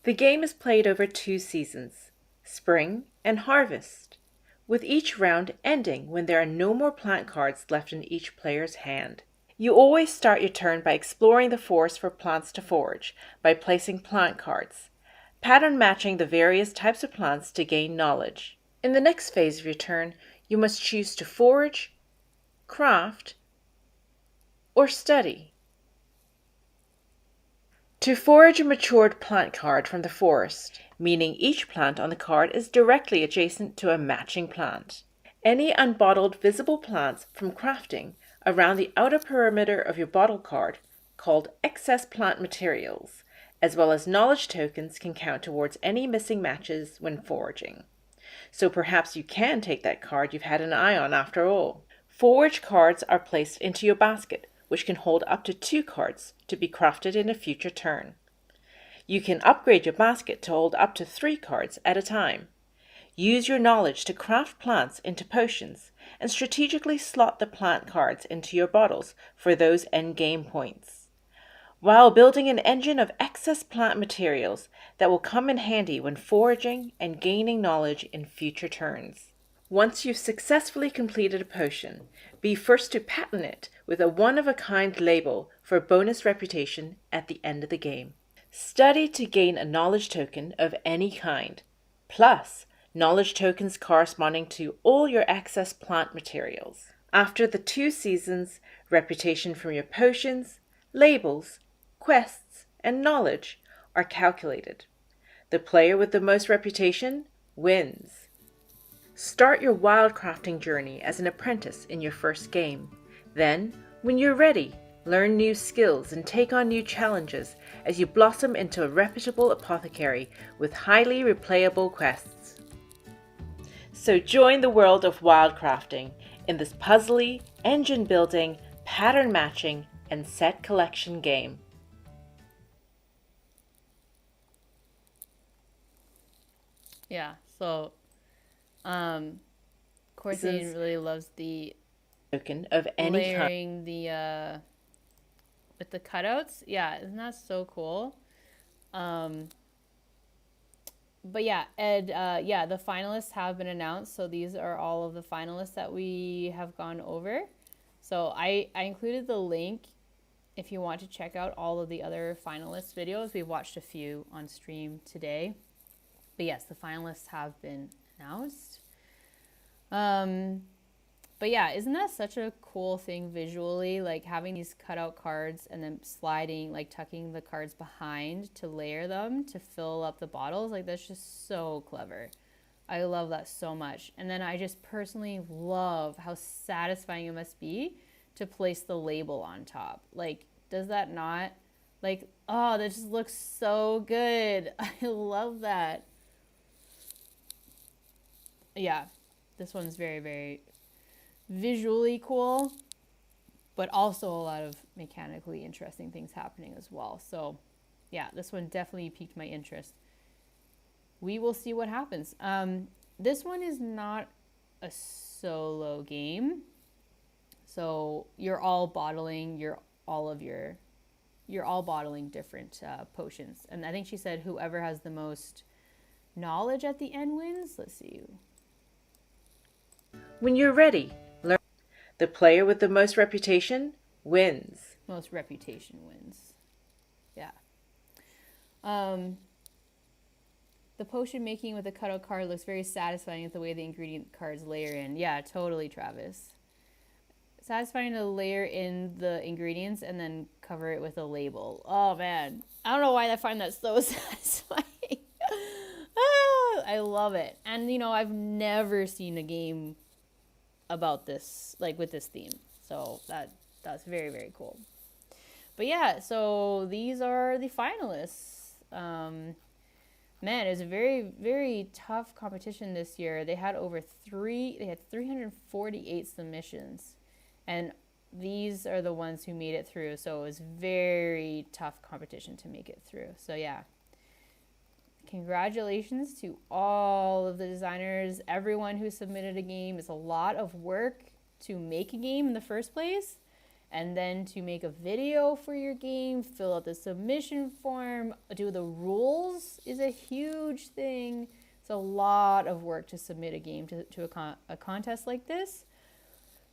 The game is played over 2 seasons, spring and harvest, with each round ending when there are no more plant cards left in each player's hand. You always start your turn by exploring the forest for plants to forage by placing plant cards, pattern matching the various types of plants to gain knowledge. In the next phase of your turn, you must choose to forage, craft, or study. To forage a matured plant card from the forest, meaning each plant on the card is directly adjacent to a matching plant. Any unbottled visible plants from crafting around the outer perimeter of your bottle card, called excess plant materials, as well as knowledge tokens, can count towards any missing matches when foraging. So perhaps you can take that card you've had an eye on after all. Forage cards are placed into your basket, which can hold up to 2 cards to be crafted in a future turn. You can upgrade your basket to hold up to 3 cards at a time. Use your knowledge to craft plants into potions and strategically slot the plant cards into your bottles for those endgame points, while building an engine of excess plant materials that will come in handy when foraging and gaining knowledge in future turns. Once you've successfully completed a potion, be first to patent it with a one-of-a-kind label for bonus reputation at the end of the game. Study to gain a knowledge token of any kind, plus knowledge tokens corresponding to all your excess plant materials. After the 2 seasons, reputation from your potions, labels, quests, and knowledge are calculated. The player with the most reputation wins. Start your wildcrafting journey as an apprentice in your first game. Then, when you're ready, learn new skills and take on new challenges as you blossom into a reputable apothecary with highly replayable quests. So join the world of wildcrafting in this puzzly, engine-building, pattern-matching, and set collection game. Yeah, so Cortane really loves the Token of any kind. layering the with the cutouts. Yeah, isn't that so cool? But yeah, Ed, yeah, the finalists have been announced. So these are all of the finalists that we have gone over. So I included the link if you want to check out all of the other finalists videos. We've watched a few on stream today. But yes, the finalists have been announced. But yeah, isn't that such a cool thing visually? Like having these cutout cards and then sliding, like tucking the cards behind to layer them to fill up the bottles. Like that's just so clever. I love that so much. And then I just personally love how satisfying it must be to place the label on top. Like, does that not? Like, oh, that just looks so good. I love that. Yeah, this one's very, very visually cool, but also a lot of mechanically interesting things happening as well. So yeah, this one definitely piqued my interest. We will see what happens. This one is not a solo game, so you're all bottling you're all bottling different potions, and I think she said whoever has the most knowledge at the end wins. Let's see. When you're ready, learn. The player with the most reputation wins. Most reputation wins. Yeah. The potion making with the cutout card looks very satisfying with the way the ingredient cards layer in. Yeah, totally, Travis. Satisfying to layer in the ingredients and then cover it with a label. Oh man, I don't know why I find that so satisfying. I love it. And you know, I've never seen a game about this, like with this theme. So that's very, very cool. But yeah, so these are the finalists. Man, it was a very, very tough competition this year. They had 348 submissions. And these are the ones who made it through. So it was very tough competition to make it through. So yeah. Congratulations to all of the designers, everyone who submitted a game. It's a lot of work to make a game in the first place, and then to make a video for your game, fill out the submission form, do the rules is a huge thing. It's a lot of work to submit a game to a contest like this.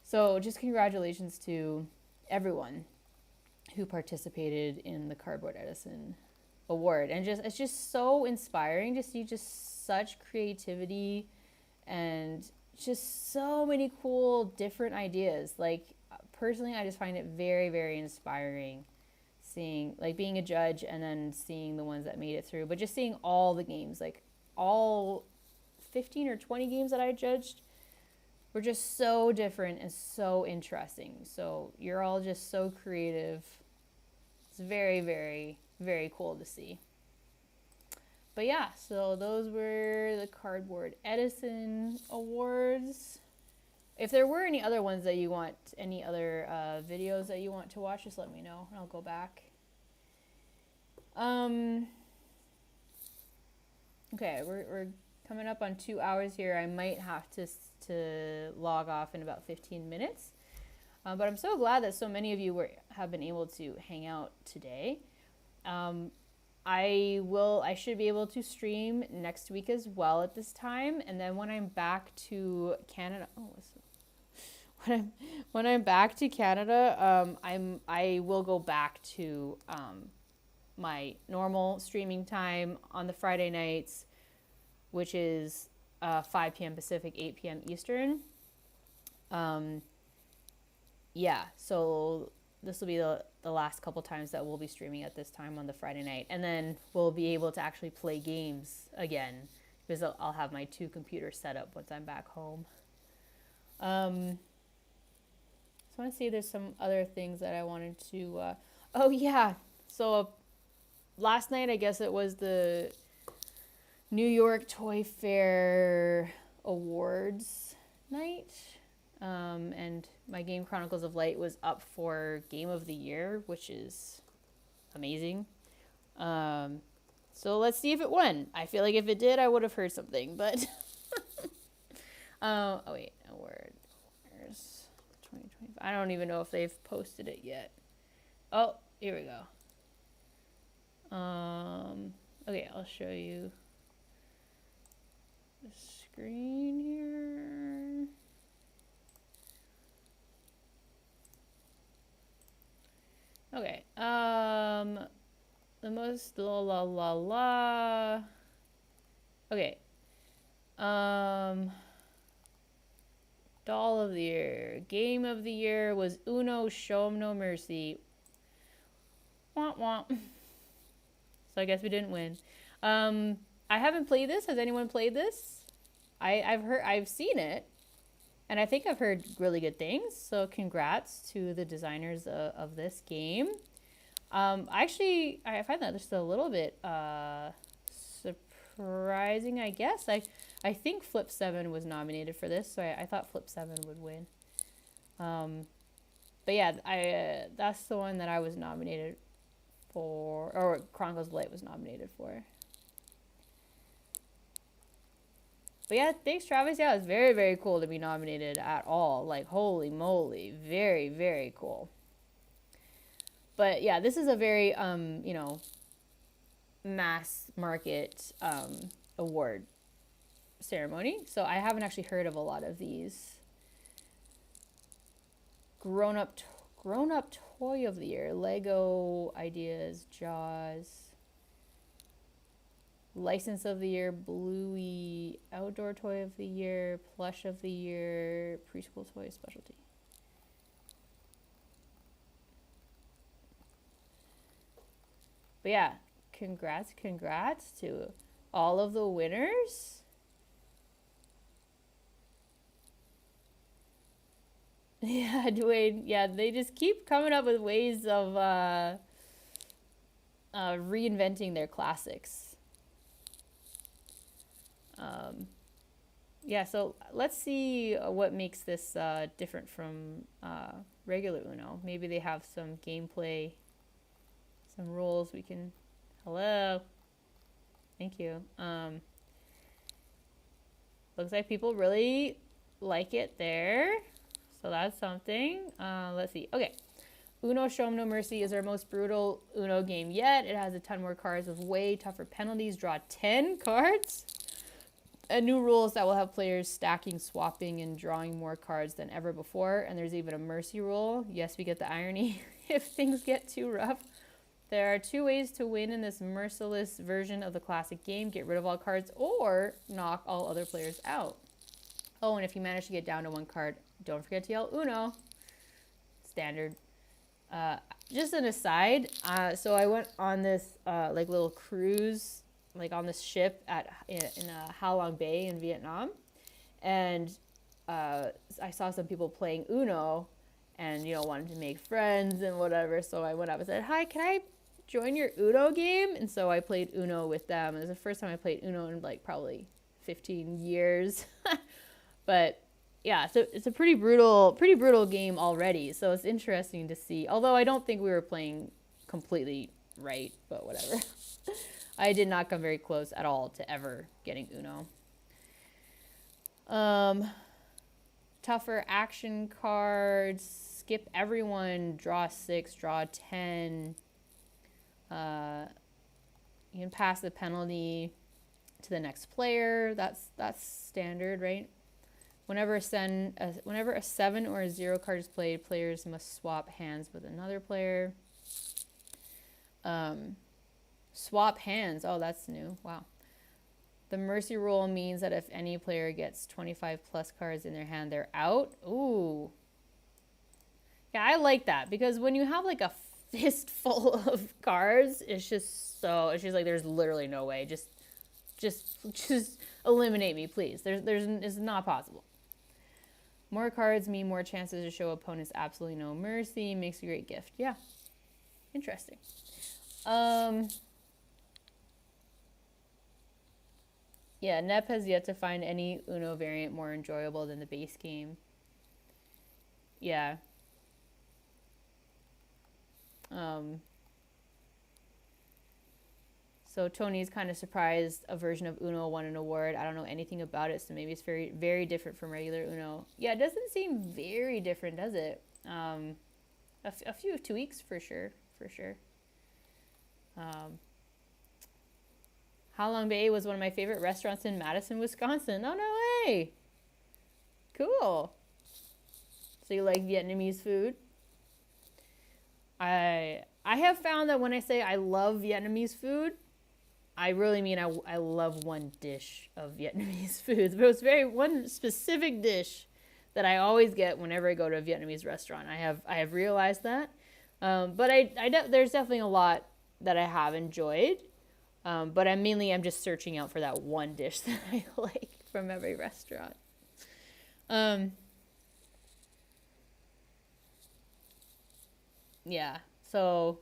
So just congratulations to everyone who participated in the Cardboard Edison award. And just it's just so inspiring to see just such creativity and just so many cool different ideas. Like personally, I just find it very, very inspiring seeing, like, being a judge and then seeing the ones that made it through, but just seeing all the games, like all 15 or 20 games that I judged were just so different and so interesting. So you're all just so creative. It's very, very, very cool to see. But yeah, so those were the Cardboard Edison Awards. If there were any other ones that you want, any other videos that you want to watch, just let me know and I'll go back. Okay, we're coming up on 2 hours here. I might have to log off in about 15 minutes. But I'm so glad that so many of you have been able to hang out today. I should be able to stream next week as well at this time, and then when I'm back to Canada, when I'm back to Canada, I will go back to my normal streaming time on the Friday nights, which is 5 p.m. Pacific, 8 p.m. Eastern. Yeah, so this will be the last couple times that we'll be streaming at this time on the Friday night. And then we'll be able to actually play games again, because I'll have my 2 computers set up once I'm back home. So I want to see, there's some other things that I wanted to... oh, yeah. So last night, I guess it was the New York Toy Fair Awards night. And my game Chronicles of Light was up for Game of the Year, which is amazing. So let's see if it won. I feel like if it did, I would have heard something, but Oh wait, award. Where's 2025? I don't even know if they've posted it yet. Oh, here we go. Okay, I'll show you the screen here. Okay. The most la. Okay. Doll of the year. Game of the year was Uno Show 'em No Mercy. Womp womp. So I guess we didn't win. I haven't played this. Has anyone played this? I've seen it, and I think I've heard really good things. So congrats to the designers of this game. Actually, I find that just a little bit surprising. I guess I think Flip 7 was nominated for this, so I thought Flip 7 would win. But yeah, that's the one that I was nominated for, or Chronicles of Light was nominated for. But yeah, thanks Travis. Yeah, it's very, very cool to be nominated at all. Like, holy moly, very, very cool. But yeah, this is a very, you know, mass market award ceremony. So I haven't actually heard of a lot of these. Grown up toy of the year, Lego Ideas, Jaws. License of the year, Bluey. Outdoor toy of the year, plush of the year, preschool toy specialty. But yeah, congrats to all of the winners. Yeah, Dwayne. Yeah, they just keep coming up with ways of reinventing their classics. Yeah, so let's see what makes this different from regular Uno. Maybe they have some gameplay, some rules we can... Hello. Thank you. Looks like people really like it there. So that's something. Let's see. Okay. Uno Show 'em No Mercy is our most brutal Uno game yet. It has a ton more cards with way tougher penalties. Draw 10 cards. And new rules that will have players stacking, swapping, and drawing more cards than ever before. And there's even a mercy rule. Yes, we get the irony if things get too rough. There are 2 ways to win in this merciless version of the classic game. Get rid of all cards or knock all other players out. Oh, and if you manage to get down to 1 card, don't forget to yell Uno. Standard. Just an aside. So I went on this like little cruise, like on this ship in Ha Long Bay in Vietnam, and I saw some people playing Uno, and wanted to make friends and whatever. So I went up and said, "Hi, can I join your Uno game?" And so I played Uno with them. It was the first time I played Uno in like probably 15 years. But yeah, so it's a pretty brutal game already. So it's interesting to see. Although I don't think we were playing completely right, but whatever. I did not come very close at all to ever getting Uno. Tougher action cards. Skip everyone. Draw 6. Draw 10. You can pass the penalty to the next player. That's standard, right? Whenever a 7 or a 0 card is played, players must swap hands with another player. Swap hands. Oh, that's new. Wow. The mercy rule means that if any player gets 25 plus cards in their hand, they're out. Ooh. Yeah, I like that because when you have like a fistful of cards, it's just like there's literally no way. Just eliminate me, please. It's not possible. More cards mean more chances to show opponents absolutely no mercy. Makes a great gift. Yeah. Interesting. Yeah, Nep has yet to find any Uno variant more enjoyable than the base game. Yeah. So Tony's kind of surprised a version of Uno won an award. I don't know anything about it, so maybe it's very, very different from regular Uno. Yeah, it doesn't seem very different, does it? A few tweaks for sure, for sure. Ha Long Bay was one of my favorite restaurants in Madison, Wisconsin. Oh, no way! Cool. So you like Vietnamese food? I have found that when I say I love Vietnamese food, I really mean I love one dish of Vietnamese food. But it's one specific dish that I always get whenever I go to a Vietnamese restaurant. I have realized that, but there's definitely a lot that I have enjoyed. But I'm just searching out for that one dish that I like from every restaurant. Yeah, so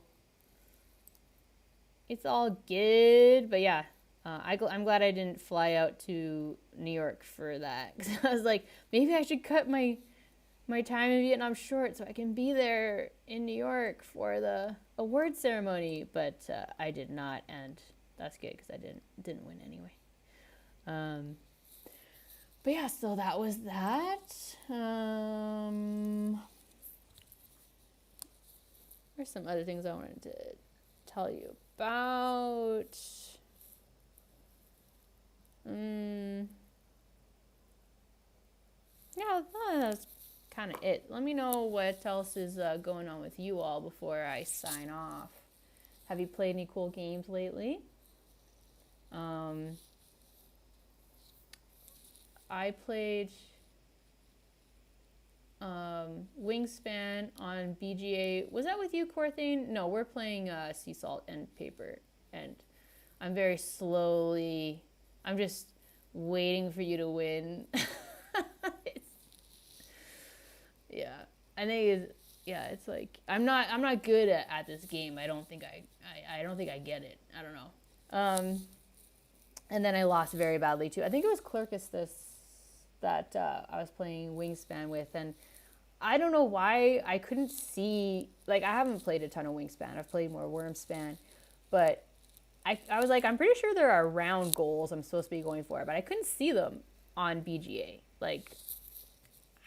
it's all good, but yeah, I'm glad I didn't fly out to New York for that. 'Cause I was like, maybe I should cut my time in Vietnam short so I can be there in New York for the award ceremony. But I did not, and that's good because I didn't win anyway. But yeah, so that was that. There's some other things I wanted to tell you about. Yeah, that's kind of it. Let me know what else is going on with you all before I sign off. Have you played any cool games lately? I played Wingspan on BGA. Was that with you, Corthane? No, we're playing Sea Salt and Paper, and I'm just waiting for you to win. Yeah, I think it's like I'm not good at this game. I don't think I get it. I don't know. And then I lost very badly too. I think it was Clerkus that I was playing Wingspan with, and I don't know why I couldn't see. Like, I haven't played a ton of Wingspan. I've played more Wormspan, but I was like, I'm pretty sure there are round goals I'm supposed to be going for, but I couldn't see them on BGA. Like,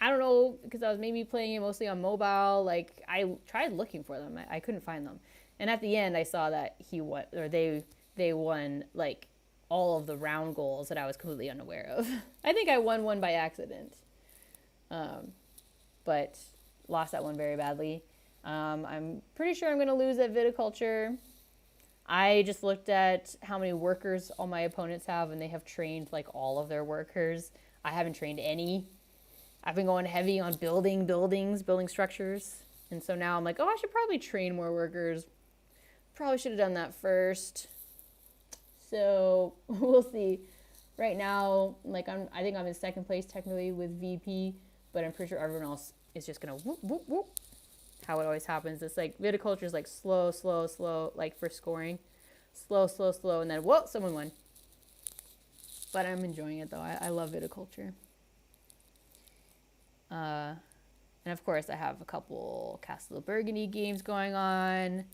I don't know, because I was maybe playing it mostly on mobile. Like, I tried looking for them. I couldn't find them. And at the end, I saw that he won, or they won, like, all of the round goals that I was completely unaware of. I think I won one by accident. But lost that one very badly. I'm pretty sure I'm going to lose at Viticulture. I just looked at how many workers all my opponents have, and they have trained, like, all of their workers. I haven't trained any. I've been going heavy on building structures. And so now I'm like, oh, I should probably train more workers. Probably should have done that first. So we'll see. Right now, like, I think I'm in second place technically with VP, but I'm pretty sure everyone else is just gonna whoop, whoop, whoop. How it always happens. It's like Viticulture is like slow, like for scoring. Slow, and then whoa, someone won. But I'm enjoying it though. I love Viticulture. And of course I have a couple Castle of Burgundy games going on.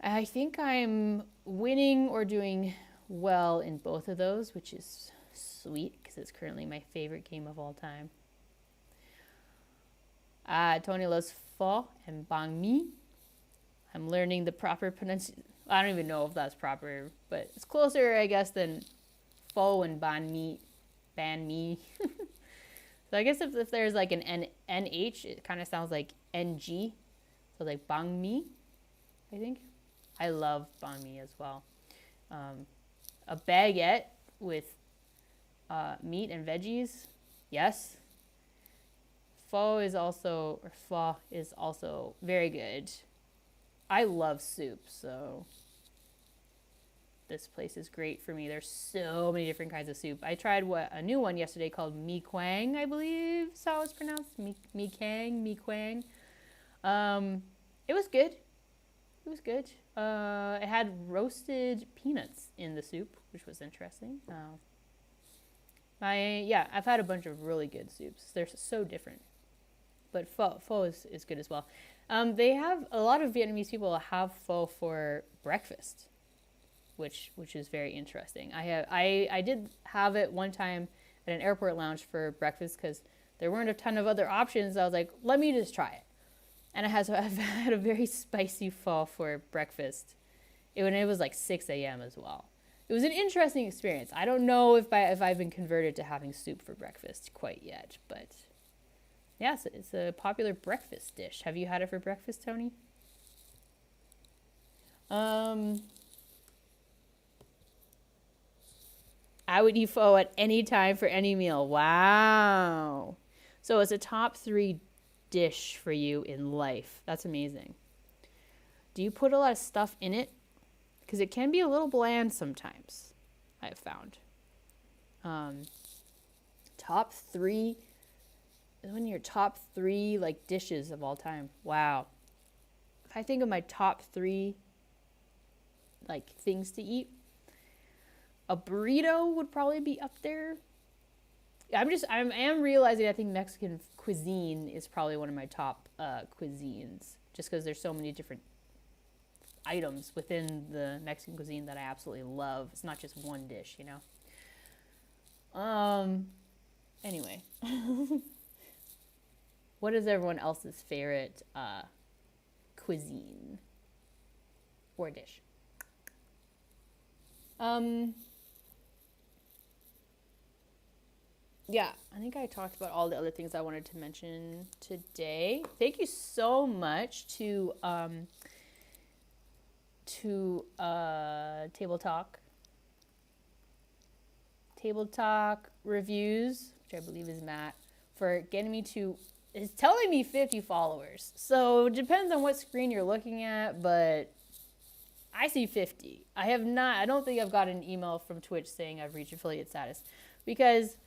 I think I'm winning or doing well in both of those, which is sweet because it's currently my favorite game of all time. Tony loves pho and banh mi. I'm learning the proper pronunciation. I don't even know if that's proper, but it's closer, I guess, than pho and banh mi. Banh mi. So I guess if there's like an NH, it kind of sounds like NG. So like banh mi, I think. I love banh mi as well. A baguette with meat and veggies, yes. Pho is also very good. I love soup, so this place is great for me. There's so many different kinds of soup. I tried a new one yesterday called Mi Quang, I believe is how it's pronounced. Mi Quang. It was good. It had roasted peanuts in the soup, which was interesting. I've had a bunch of really good soups. They're so different. But pho is good as well. They have a lot of Vietnamese people have pho for breakfast. which is very interesting. I did have it one time at an airport lounge for breakfast because there weren't a ton of other options. I was like, let me just try it. And I've had a very spicy pho for breakfast. When it was like 6 a.m. as well. It was an interesting experience. I don't know if I've been converted to having soup for breakfast quite yet, but yes, it's a popular breakfast dish. Have you had it for breakfast, Tony? I would eat pho at any time for any meal. Wow. So it's a top 3 dish for you in life. That's amazing. Do you put a lot of stuff in it? Because it can be a little bland sometimes, I've found. Top 3 is one of your top 3 like dishes of all time. Wow. If I think of my top 3 like things to eat, a burrito would probably be up there. I am realizing I think Mexican cuisine is probably one of my top cuisines, just because there's so many different items within the Mexican cuisine that I absolutely love. It's not just one dish, you know. Anyway, what is everyone else's favorite cuisine or dish? Yeah, I think I talked about all the other things I wanted to mention today. Thank you so much to Table Talk Reviews, which I believe is Matt, for getting me to, it's telling me 50 followers. So it depends on what screen you're looking at, but I see 50. I don't think I've got an email from Twitch saying I've reached affiliate status, because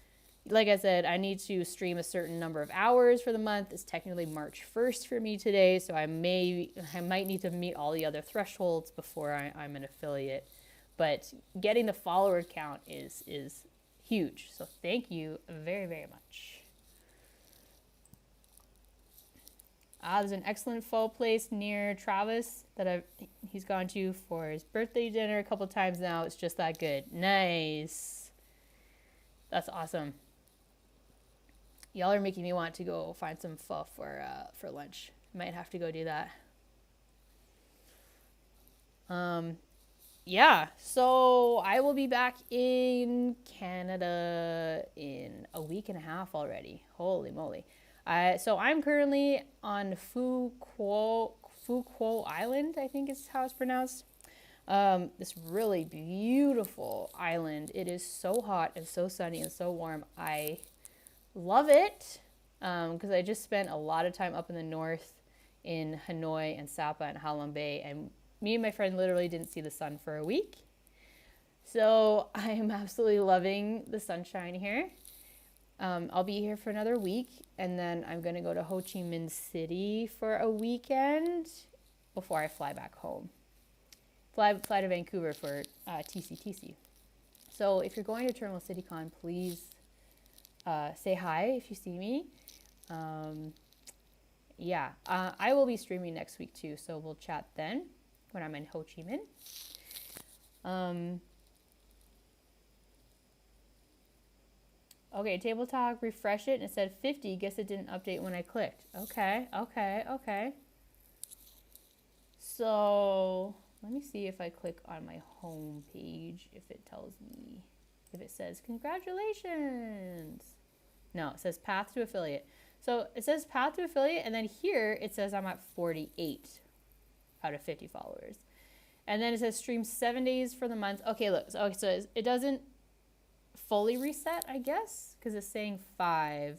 like I said, I need to stream a certain number of hours for the month. It's technically March 1st for me today, so I might need to meet all the other thresholds before I'm an affiliate. But getting the follower count is huge. So thank you very, very much. There's an excellent pho place near Travis that he's gone to for his birthday dinner a couple times now. It's just that good. Nice. That's awesome. Y'all are making me want to go find some pho for lunch. Might have to go do that. Yeah, so I will be back in Canada in a week and a half already. Holy moly. So I'm currently on Fuquo Island, I think is how it's pronounced. This really beautiful island. It is so hot and so sunny and so warm. I love it because I just spent a lot of time up in the north in Hanoi and Sapa and Halong Bay, and me and my friend literally didn't see the sun for a week. So I am absolutely loving the sunshine here. I'll be here for another week, and then I'm going to go to Ho Chi Minh City for a weekend before I fly back home. Fly to Vancouver for TCTC. So if you're going to Terminal CityCon, please say hi if you see me. I will be streaming next week too, so we'll chat then when I'm in Ho Chi Minh. Okay, Table Talk, refresh it, and it said 50. Guess it didn't update when I clicked. Okay. So let me see if I click on my home page, if it tells me, if it says congratulations. No, it says path to affiliate. So it says path to affiliate, and then here it says I'm at 48 out of 50 followers. And then it says stream 7 days for the month. Okay, look, so it doesn't fully reset, I guess, because it's saying 5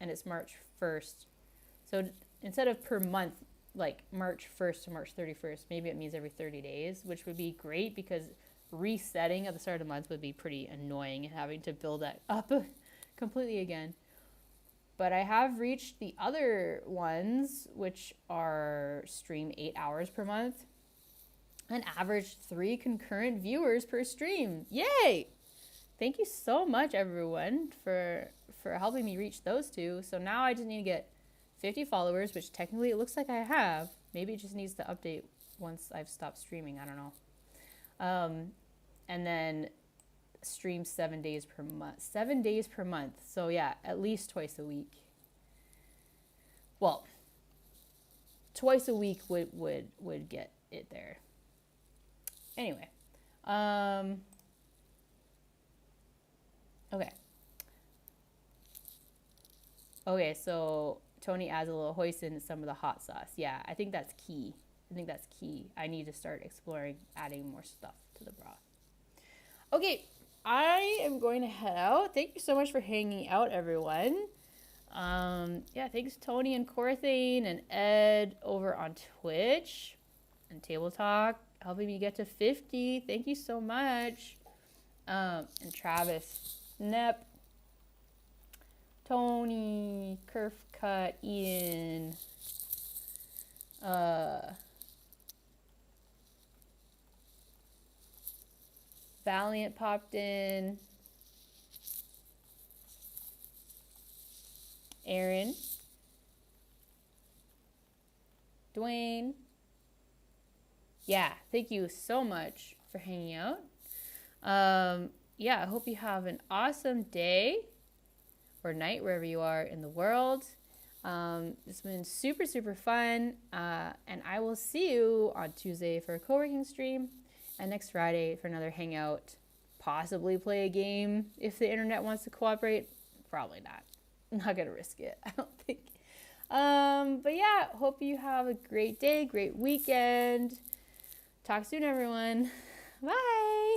and it's March 1st. So instead of per month, like March 1st to March 31st, maybe it means every 30 days, which would be great because resetting at the start of the month would be pretty annoying and having to build that up completely again. But I have reached the other ones, which are stream 8 hours per month and average 3 concurrent viewers per stream. Yay! Thank you so much, everyone, for helping me reach those 2. So now I just need to get 50 followers, which technically it looks like I have. Maybe it just needs to update once I've stopped streaming. I don't know. And then stream 7 days per month. 7 days per month. So yeah, at least twice a week. Well, twice a week would get it there. Anyway. Okay. Okay, so Tony adds a little hoisin to some of the hot sauce. Yeah, I think that's key. I need to start exploring adding more stuff to the broth. Okay, I am going to head out. Thank you so much for hanging out, everyone. Yeah, thanks Tony and Corthane and Ed over on Twitch and Table Talk helping me get to 50. Thank you so much. And Travis, Nep, Tony, Kerf Cut, Ian, Valiant popped in, Aaron, Dwayne. Yeah, thank you so much for hanging out. Yeah, I hope you have an awesome day or night wherever you are in the world. It's been super, super fun. And I will see you on Tuesday for a co-working stream and next Friday for another hangout. Possibly play a game if the internet wants to cooperate. Probably not. I'm not going to risk it, I don't think. But yeah, hope you have a great day, great weekend. Talk soon, everyone. Bye.